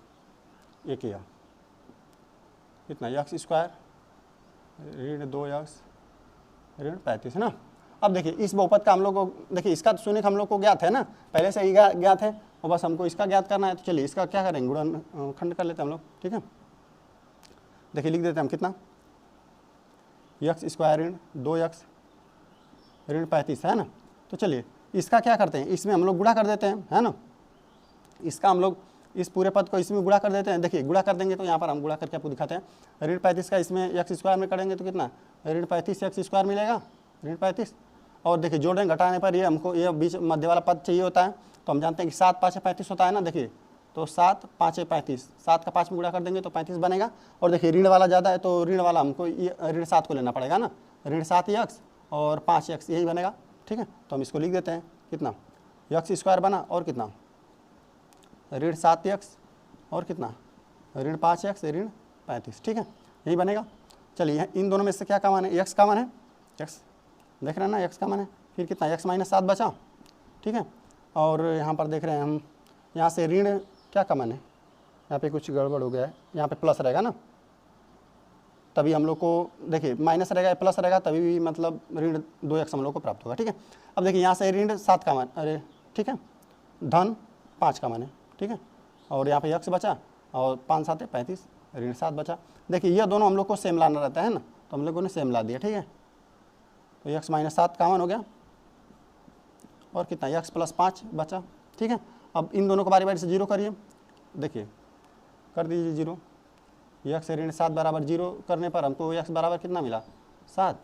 एक ये कितना यक्स स्क्वायर ऋण 2x ऋण 35 है ना। अब देखिए इस बहुपद का हम लोग को, देखिए इसका शून्य हम लोग को ज्ञात है ना, पहले से ही ज्ञात है, और बस हमको इसका ज्ञात करना है। तो चलिए इसका क्या करेंगे, गुणनखंड कर लेते हैं हम लोग, ठीक है। देखिए लिख देते हैं हम कितना, यक्स स्क्वायर ऋण 2x ऋण 35 है ना। तो चलिए इसका क्या करते हैं, इसमें हम लोग गुणा कर देते हैं, है ना। इसका हम लोग इस पूरे पद को इसमें गुणा कर देते हैं। देखिए गुणा कर देंगे तो यहाँ पर हम गुणा करके आपको दिखाते हैं। ऋण 35 का इसमें यक्स स्क्वायर में करेंगे तो कितना ऋण 35 यक्स स्क्वायर मिलेगा, ऋण 35। और देखिए जोड़ने घटाने पर ये हमको ये बीच मध्य वाला पद चाहिए होता है, तो हम जानते हैं कि 7 5 35 होता है ना। देखिए तो 7 5 35, 7 का 5 में गुणा कर देंगे तो 35 बनेगा। और देखिए ऋण वाला ज़्यादा है तो ऋण वाला हमको ये ऋण 7 को लेना पड़ेगा ना, ऋण 7 यक्स और 5 यक्स यही बनेगा, ठीक है। तो हम इसको लिख देते हैं कितना यक्स स्क्वायर बना, और कितना ऋण 7 यक्स और कितना ऋण 5 यक्स ऋण 35, ठीक है, यही बनेगा। चलिए इन दोनों में से क्या कॉमन है, यक्स कॉमन है, यक्स देख रहे हैं ना, यक्स कॉमन है। फिर कितना यक्स -7 बचा, ठीक है। और यहाँ पर देख रहे हैं हम, यहाँ से ऋण क्या कॉमन है, यहाँ पे कुछ गड़बड़ हो गया है, यहाँ पे प्लस रहेगा ना, तभी हम लोग को देखिए माइनस रहेगा प्लस रहेगा तभी भी मतलब ऋण 2x हम लोग को प्राप्त होगा, ठीक है। अब देखिए यहाँ से ऋण 7 कॉमन, अरे ठीक है, धन 5 कॉमन है, ठीक है। और यहाँ पे यक्स बचा और 5 7 35 ऋण 7 बचा। देखिए ये दोनों हम लोग को सेम लाना रहता है ना, तो हम लोगों ने सेम ला दिया, ठीक है। तो यक्स -7 कॉमन हो गया, और कितना यक्स +5 बचा, ठीक है। अब इन दोनों को बारी बारी से जीरो करिए, देखिए कर दीजिए जीरो। यक्स ऋण 7 बराबर जीरो करने पर हमको यक्स बराबर कितना मिला 7।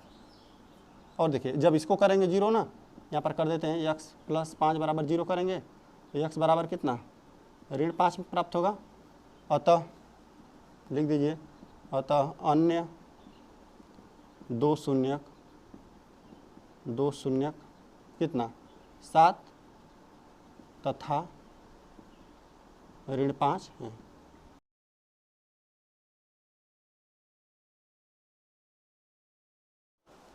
और देखिए जब इसको करेंगे जीरो ना, यहाँ पर कर देते हैं यक्स +5 बराबर जीरो करेंगे तो यक्स बराबर कितना ऋण 5 प्राप्त होगा। अतः लिख दीजिए, अतः अन्य दो शून्यक कितना 7 तथा ऋण 5 है।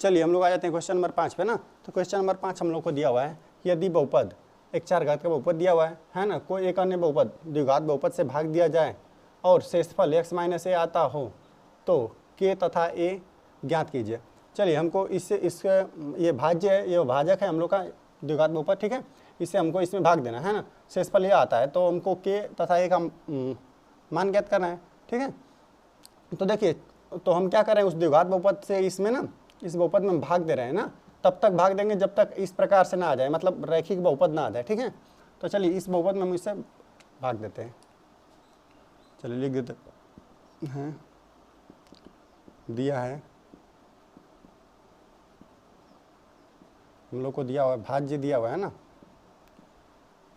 चलिए हम लोग आ जाते हैं क्वेश्चन नंबर 5 पे ना। तो क्वेश्चन नंबर 5 हम लोग को दिया हुआ है, यदि बहुपद एक 4 घात का बहुपद दिया हुआ है ना, कोई एक अन्य बहुपद द्विघात बहुपद से भाग दिया जाए और शेषफल x - a आता हो तो k तथा a ज्ञात कीजिए। चलिए हमको इससे इसका ये भाज्य है, ये भाजक है हम लोग का द्विघात बहुपद, ठीक है। इससे हमको इसमें भाग देना है ना, शेषफल ये आता है तो हमको k तथा a का मान ज्ञात करना है, ठीक है। तो देखिए तो हम क्या करें, उस द्विघात बहुपद से इसमें ना, इस बहुपद में भाग दे रहे हैं ना, तब तक भाग देंगे जब तक इस प्रकार से ना आ जाए, मतलब रैखिक बहुपद ना आ जाए, ठीक है। तो चलिए इस बहुपद में हम इससे भाग देते हैं, चलिए लिख देते हैं, दिया है हम लोग को, दिया हुआ है भाज्य दिया हुआ है ना,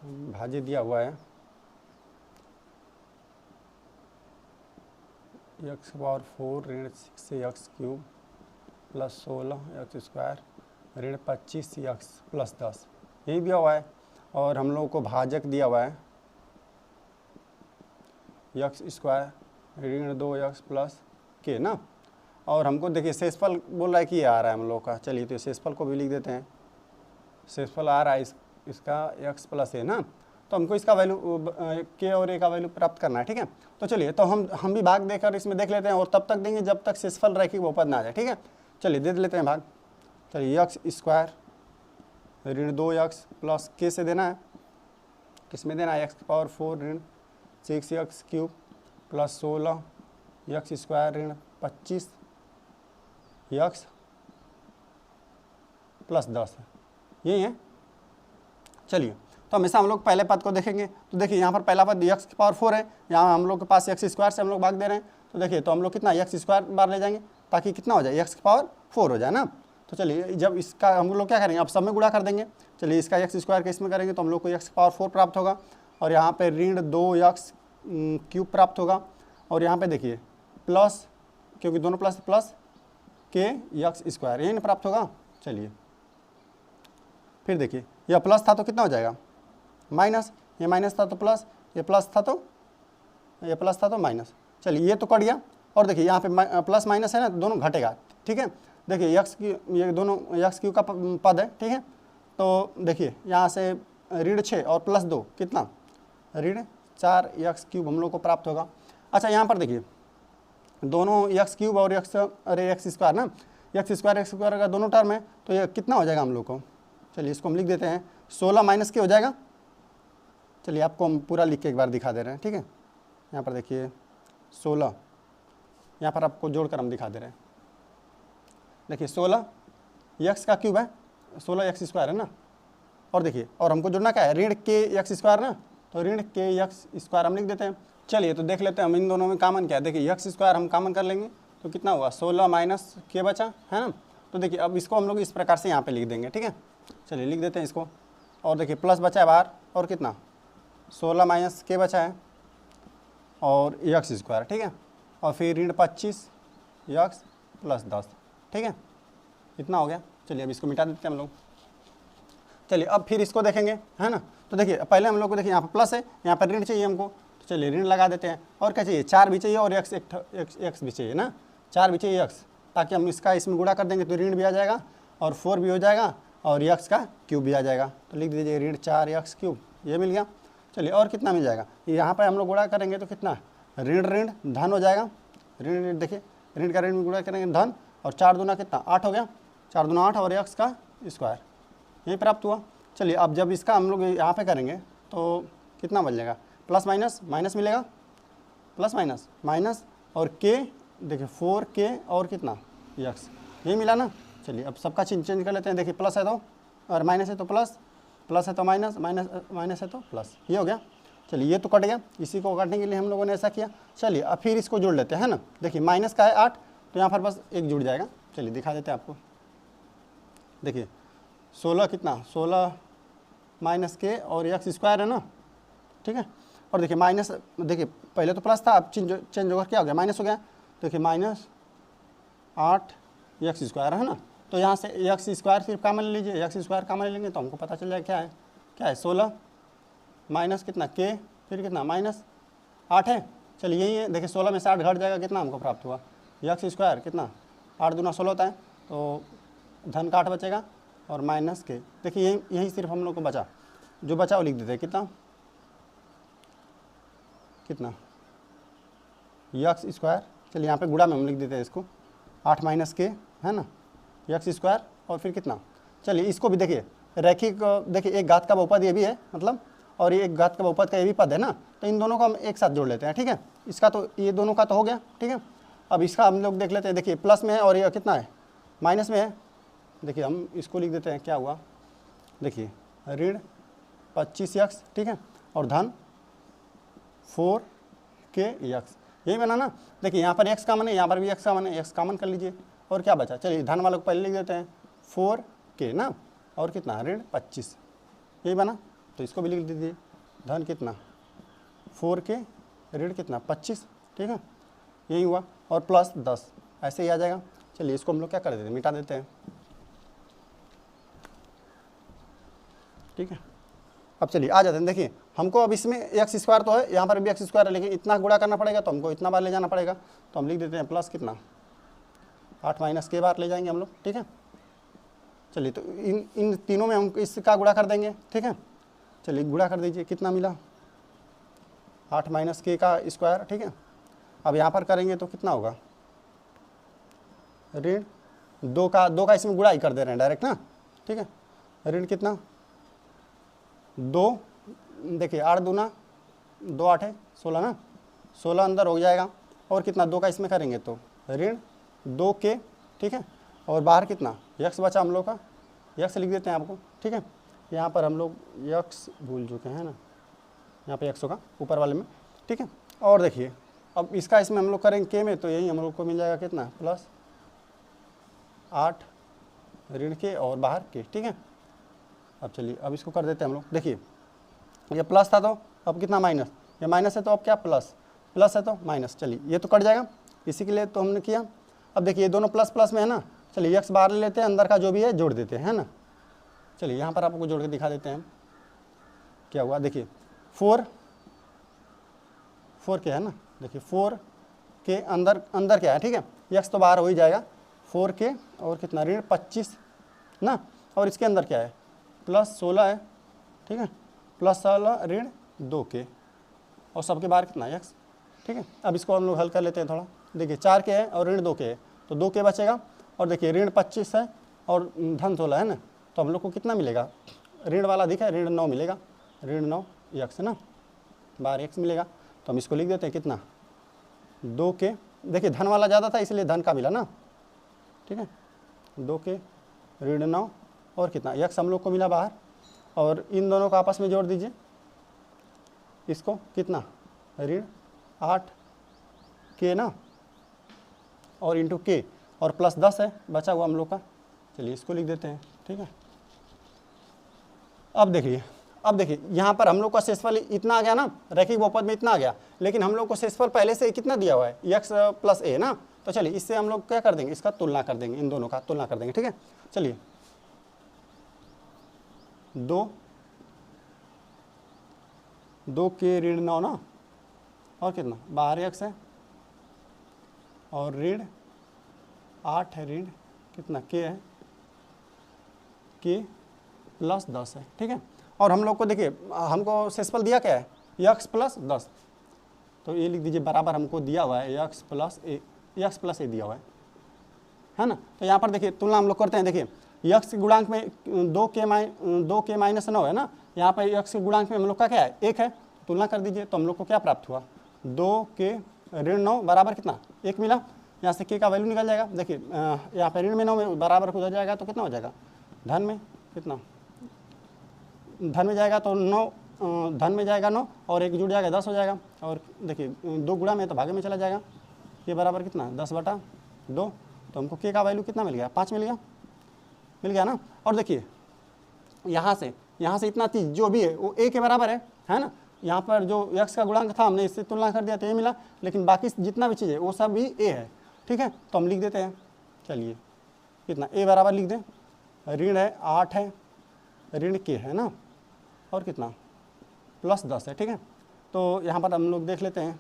भाज्य दिया हुआ है x⁴ ऋण 6x³ +16 x स्क्वायर ऋण 25 x +10 यही दिया हुआ है। और हम लोग को भाजक दिया हुआ है x² ऋण 2x + k ना। और हमको देखिए शेषफल बोल रहा है कि ये आ रहा है हम लोग का, चलिए तो शेषफल को भी लिख देते हैं। शेषफल आ रहा है इसका x + a ना, तो हमको इसका वैल्यू k और a का वैल्यू प्राप्त करना है, ठीक है। तो चलिए तो हम भी भाग देकर इसमें देख लेते हैं, और तब तक देंगे जब तक शेषफल रैखिक बहुपद ना आ जाए, ठीक है। चलिए दे लेते हैं भाग। चलिए x² ऋण 2x + k से देना है, किस में देना है x⁴ ऋण 6x³ +16 x² ऋण 25 x +10 यही है। चलिए तो हमेशा हम लोग पहले पद को देखेंगे, तो देखिए यहाँ पर पहला पद x⁴ है, यहाँ हम लोग के पास x² से हम लोग भाग दे रहे हैं, तो देखिए तो हम लोग कितना x² बार ले जाएंगे ताकि कितना हो जाए x⁴ हो जाए ना। तो चलिए जब इसका हम लोग क्या करेंगे, अब सब में गुणा कर देंगे। चलिए इसका x² के इसमें करेंगे तो हम लोग को x⁴ प्राप्त होगा, और यहाँ पे ऋण 2x³ प्राप्त होगा, और यहाँ पे देखिए प्लस, क्योंकि दोनों प्लस k x² यही प्राप्त होगा। चलिए फिर देखिए यह प्लस था तो कितना हो जाएगा माइनस, ये माइनस था तो प्लस, ये प्लस था तो ये प्लस था तो माइनस, चलिए ये तो कट गया। और देखिए यहाँ पे प्लस माइनस है ना, दोनों घटेगा, ठीक है। देखिए यक्स की ये दोनों यक्स क्यू का पद है, ठीक है। तो देखिए यहाँ से ऋण 6 और प्लस 2 कितना, ऋण 4 यक्स क्यूब हम लोग को प्राप्त होगा। अच्छा यहाँ पर देखिए दोनों यक्स क्यूब और यक्स स्क्वायर ना, यक्स स्क्वायर का दोनों टर्म है, तो ये कितना हो जाएगा हम लोग को, चलिए इसको हम लिख देते हैं 16 माइनस के हो जाएगा। चलिए आपको हम पूरा लिख के एक बार दिखा दे रहे हैं, ठीक है। यहाँ पर देखिए 16, यहाँ पर आपको जोड़कर हम दिखा दे रहे हैं। देखिए 16 यक्स का क्यूब है, 16 यक्स स्क्वायर है ना, और देखिए और हमको जोड़ना क्या है, ऋण के यक्स स्क्वायर ना, तो ऋण के यक्स स्क्वायर हम लिख देते हैं। चलिए तो देख लेते हैं हम इन दोनों में कॉमन क्या है। देखिए यक्स स्क्वायर हम कॉमन कर लेंगे तो कितना हुआ, 16 माइनस के बचा है ना। तो देखिए अब इसको हम लोग इस प्रकार से यहाँ पे लिख देंगे, ठीक है। चलिए लिख देते हैं इसको, और देखिए प्लस बचा है बाहर, और कितना 16 माइनस के बचा है और यक्स स्क्वायर, ठीक है। और फिर ऋण 25 यक्स प्लस 10, ठीक है, इतना हो गया। चलिए अब इसको मिटा देते हैं हम लोग। चलिए अब फिर इसको देखेंगे, है ना। तो देखिए पहले हम लोग को देखिए यहाँ पर प्लस है, यहाँ पर ऋण चाहिए हमको, तो चलिए ऋण लगा देते हैं। और क्या चाहिए, 4 भी चाहिए और एक्स भी चाहिए ना, 4 भी चाहिए यक्स, ताकि हम इसका इसमें गुणा कर देंगे तो ऋण भी आ जाएगा और 4 भी हो जाएगा और यक्स का क्यूब भी आ जाएगा। तो लिख दीजिए ऋण 4 यक्स क्यूब, ये मिल गया। चलिए और कितना मिल जाएगा, यहाँ पर हम लोग गुणा करेंगे तो कितना, ऋण ऋण धन हो जाएगा, ऋण देखिए ऋण का ऋण में गुणा करेंगे धन, और 4 दूना कितना 8 हो गया, 4 दूना 8 और यक्स का स्क्वायर, यही प्राप्त हुआ। चलिए अब जब इसका हम लोग यहाँ पे करेंगे तो कितना बन जाएगा, प्लस माइनस माइनस मिलेगा, प्लस माइनस माइनस, और के देखिए 4k और कितना यक्स, यही मिला ना। चलिए अब सबका चेंज कर लेते हैं। देखिए प्लस है तो, और माइनस है तो प्लस, प्लस है तो माइनस, माइनस है तो प्लस, ये हो गया। चलिए ये तो कट गया, इसी को काटने के लिए हम लोगों ने ऐसा किया। चलिए अब फिर इसको जोड़ लेते हैं ना। देखिए माइनस का है 8, तो यहाँ पर बस 1 जुड़ जाएगा। चलिए दिखा देते हैं आपको। देखिए 16 कितना, 16 माइनस के और यक्स स्क्वायर है ना, ठीक है। और देखिए माइनस, देखिए पहले तो प्लस था, अब चेंज होकर क्या हो गया, माइनस हो गया। देखिए माइनस 8 यक्स स्क्वायर है ना, तो यहाँ से यक्स स्क्वायर सिर्फ कॉमन ले लीजिए, यक्स स्क्वायर कॉमन ले लेंगे तो हमको पता चल जाएगा क्या है 16 माइनस कितना के, फिर कितना माइनस 8 है। चलिए यही है, देखिए 16 में से 8 घट जाएगा, कितना हमको प्राप्त हुआ, यक्स स्क्वायर कितना 8 दूना 16 होता है, तो धन का 8 बचेगा और माइनस के। देखिए यही सिर्फ हम लोग को बचा, जो बचा वो लिख देते हैं, कितना यक्स स्क्वायर। चलिए यहाँ पे गुणा में हम लिख देते हैं इसको, 8 माइनस के है ना यक्स स्क्वायर, और फिर कितना। चलिए इसको भी देखिए रैखिक, देखिए एक घात का बहुपद ये भी है मतलब, और ये एक घात का बहुपद का ये भी पद है ना, तो इन दोनों को हम एक साथ जोड़ लेते हैं, ठीक है। इसका तो ये दोनों का तो हो गया, ठीक है। अब इसका हम लोग देख लेते हैं। देखिए प्लस में है और ये कितना है, माइनस में है। देखिए हम इसको लिख देते हैं, क्या हुआ, देखिए ऋण 25 यक्स, ठीक है, और धन 4k यक्स, यही बना ना। देखिए यहाँ पर x कॉमन है, यहाँ पर भी x कॉमन है, x कॉमन कर लीजिए, और क्या बचा। चलिए धन वालों को पहले लिख देते हैं 4k ना, और कितना ऋण 25, यही बना, तो इसको भी लिख दीजिए, धन कितना 4k ऋण कितना 25, ठीक है, यही हुआ, और प्लस 10 ऐसे ही आ जाएगा। चलिए इसको हम लोग क्या कर देते हैं, मिटा देते हैं, ठीक है। अब चलिए आ जाते हैं। देखिए हमको अब इसमें एक्स स्क्वायर तो है, यहाँ पर भी एक्स स्क्वायर है, लेकिन इतना गुणा करना पड़ेगा तो हमको इतना बार ले जाना पड़ेगा, तो हम लिख देते हैं प्लस कितना 8 माइनस के बार ले जाएंगे हम लोग, ठीक है। चलिए तो इन तीनों में हम इसका गुणा कर देंगे, ठीक है। चलिए गुणा कर दीजिए, कितना मिला 8 माइनस के का स्क्वायर, ठीक है। अब यहाँ पर करेंगे तो कितना होगा, ऋण 2 का इसमें गुणा ही कर दे रहे हैं डायरेक्ट ना, ठीक है। ऋण कितना 2, देखिए 8 दूना 2 8 है 16 ना, 16 अंदर हो जाएगा, और कितना 2 का इसमें करेंगे तो ऋण 2k, ठीक है। और बाहर कितना यक्स बचा हम लोग का, यक्स लिख देते हैं आपको, ठीक है। यहाँ पर हम लोग यक्स भूल चुके हैं ना, यहाँ पे यक्स होगा ऊपर वाले में, ठीक है। और देखिए अब इसका इसमें हम लोग करेंगे के में, तो यही हम लोग को मिल जाएगा कितना प्लस 8 ऋण के और बाहर के, ठीक है। अब चलिए अब इसको कर देते हैं हम लोग। देखिए ये प्लस था तो अब कितना माइनस, ये माइनस है तो अब क्या प्लस, प्लस है तो माइनस। चलिए ये तो कट जाएगा, इसी के लिए तो हमने किया। अब देखिए ये दोनों प्लस प्लस में है ना, चलिए यक्स बाहर ले लेते हैं, अंदर का जो भी है जोड़ देते हैं, है ना। चलिए यहाँ पर आपको जोड़ के दिखा देते हैं क्या हुआ। देखिए 4 के है ना, देखिए 4 के अंदर अंदर क्या है, ठीक है, यक्स तो बाहर हो ही जाएगा, 4 के और कितना ऋण 25 ना, और इसके अंदर क्या है +16 है, ठीक है, +16 ऋण 2 के, और सबके बाहर कितना यक्स, ठीक है। अब इसको हम लोग हल कर लेते हैं थोड़ा, देखिए 4 के है और ऋण 2 के है, तो 2 के बचेगा, और देखिए ऋण 25 है और धन 16 है ना, तो हम लोग को कितना मिलेगा, ऋण वाला दिखा है, ऋण 9 मिलेगा, ऋण 9 यक्स है ना, बाहर एक्स मिलेगा, तो हम इसको लिख देते हैं कितना 2 के, देखिए धन वाला ज़्यादा था इसलिए धन का मिला ना, ठीक है, 2 के ऋण 9 और कितना यक्स हम लोग को मिला बाहर, और इन दोनों को आपस में जोड़ दीजिए, इसको कितना ऋण 8 के ना, और इंटू के, और +10 है बचा हुआ हम लोग का, चलिए इसको लिख देते हैं, ठीक है। अब देखिए यहाँ पर हम लोग का शेषफल इतना आ गया ना, रैखिक बहुपद में इतना आ गया, लेकिन हम लोग को शेषफल पहले से कितना दिया हुआ है x + a ना, तो चलिए इससे हम लोग क्या कर देंगे, इसका तुलना कर देंगे, इन दोनों का तुलना कर देंगे, ठीक है। चलिए 2 के ऋण 9 ना, और कितना बाहर x है, और ऋण 8 है, ऋण कितना k है, k +10 है, ठीक है। और हम लोग को देखिए हमको शेषफल दिया क्या है x + 10, तो ये लिख दीजिए बराबर हमको दिया हुआ है x + a दिया हुआ है ना। तो यहाँ पर देखिए तुलना हम लोग करते हैं, देखिए x के गुणांक में 2 के -9 है ना, यहाँ पर x के गुणांक में हम लोग का क्या है 1 है, तुलना कर दीजिए, तो हम लोग को क्या प्राप्त हुआ 2 के ऋण 9 बराबर कितना 1 मिला, यहाँ से k का वैल्यू निकल जाएगा, देखिए यहाँ पर ऋण में 9 में बराबर हो जाएगा, तो कितना हो जाएगा धन में कितना, धन में जाएगा तो 9, धन में जाएगा 9 और 1 जुड़ जाएगा 10 हो जाएगा, और देखिए 2 गुणा में तो भागे में चला जाएगा, ये बराबर कितना 10/2, तो हमको k का वैल्यू कितना मिल गया 5 मिल गया ना। और देखिए यहाँ से इतना चीज़ जो भी है वो a के बराबर है ना, यहाँ पर जो x का गुणांक था हमने इससे तुलना कर दिया तो ये मिला, लेकिन बाकी जितना भी चीज़ है वो सब भी a है, ठीक है। तो हम लिख देते हैं, चलिए कितना a बराबर लिख दें, ऋण है 8 है, ऋण k है ना, और कितना +10 है, ठीक है। तो यहाँ पर हम लोग देख लेते हैं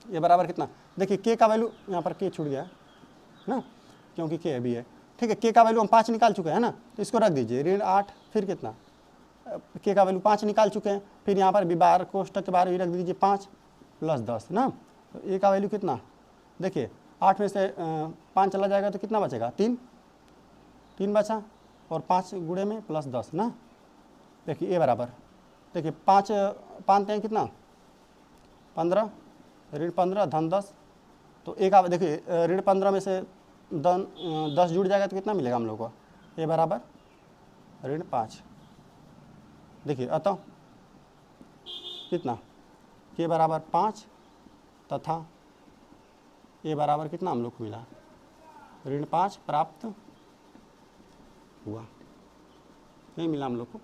ये बराबर कितना, देखिए k का वैल्यू यहाँ पर k छूट गया ना, क्योंकि k भी है, ठीक है। k का वैल्यू हम 5 निकाल चुके हैं ना, तो इसको रख दीजिए, ऋण 8 फिर कितना k का वैल्यू 5 निकाल चुके हैं, फिर यहाँ पर भी बाहर कोष्टक के बाहर भी रख दीजिए 5 + 10 ना, तो a का वैल्यू कितना, देखिए 8 में से 5 चला जाएगा तो कितना बचेगा 3 बचा, और 5 गुणे में +10 ना, देखिए a बराबर, देखिए 5 हैं कितना 15, ऋण 15 धन 10, तो a का देखिए ऋण 15 में से 10 जुड़ जाएगा तो कितना मिलेगा हम लोग को, a बराबर ऋण 5, देखिए अतः कितना k बराबर 5 तथा a बराबर कितना हम लोग को मिला ऋण 5 प्राप्त हुआ, नहीं मिला हम लोग को।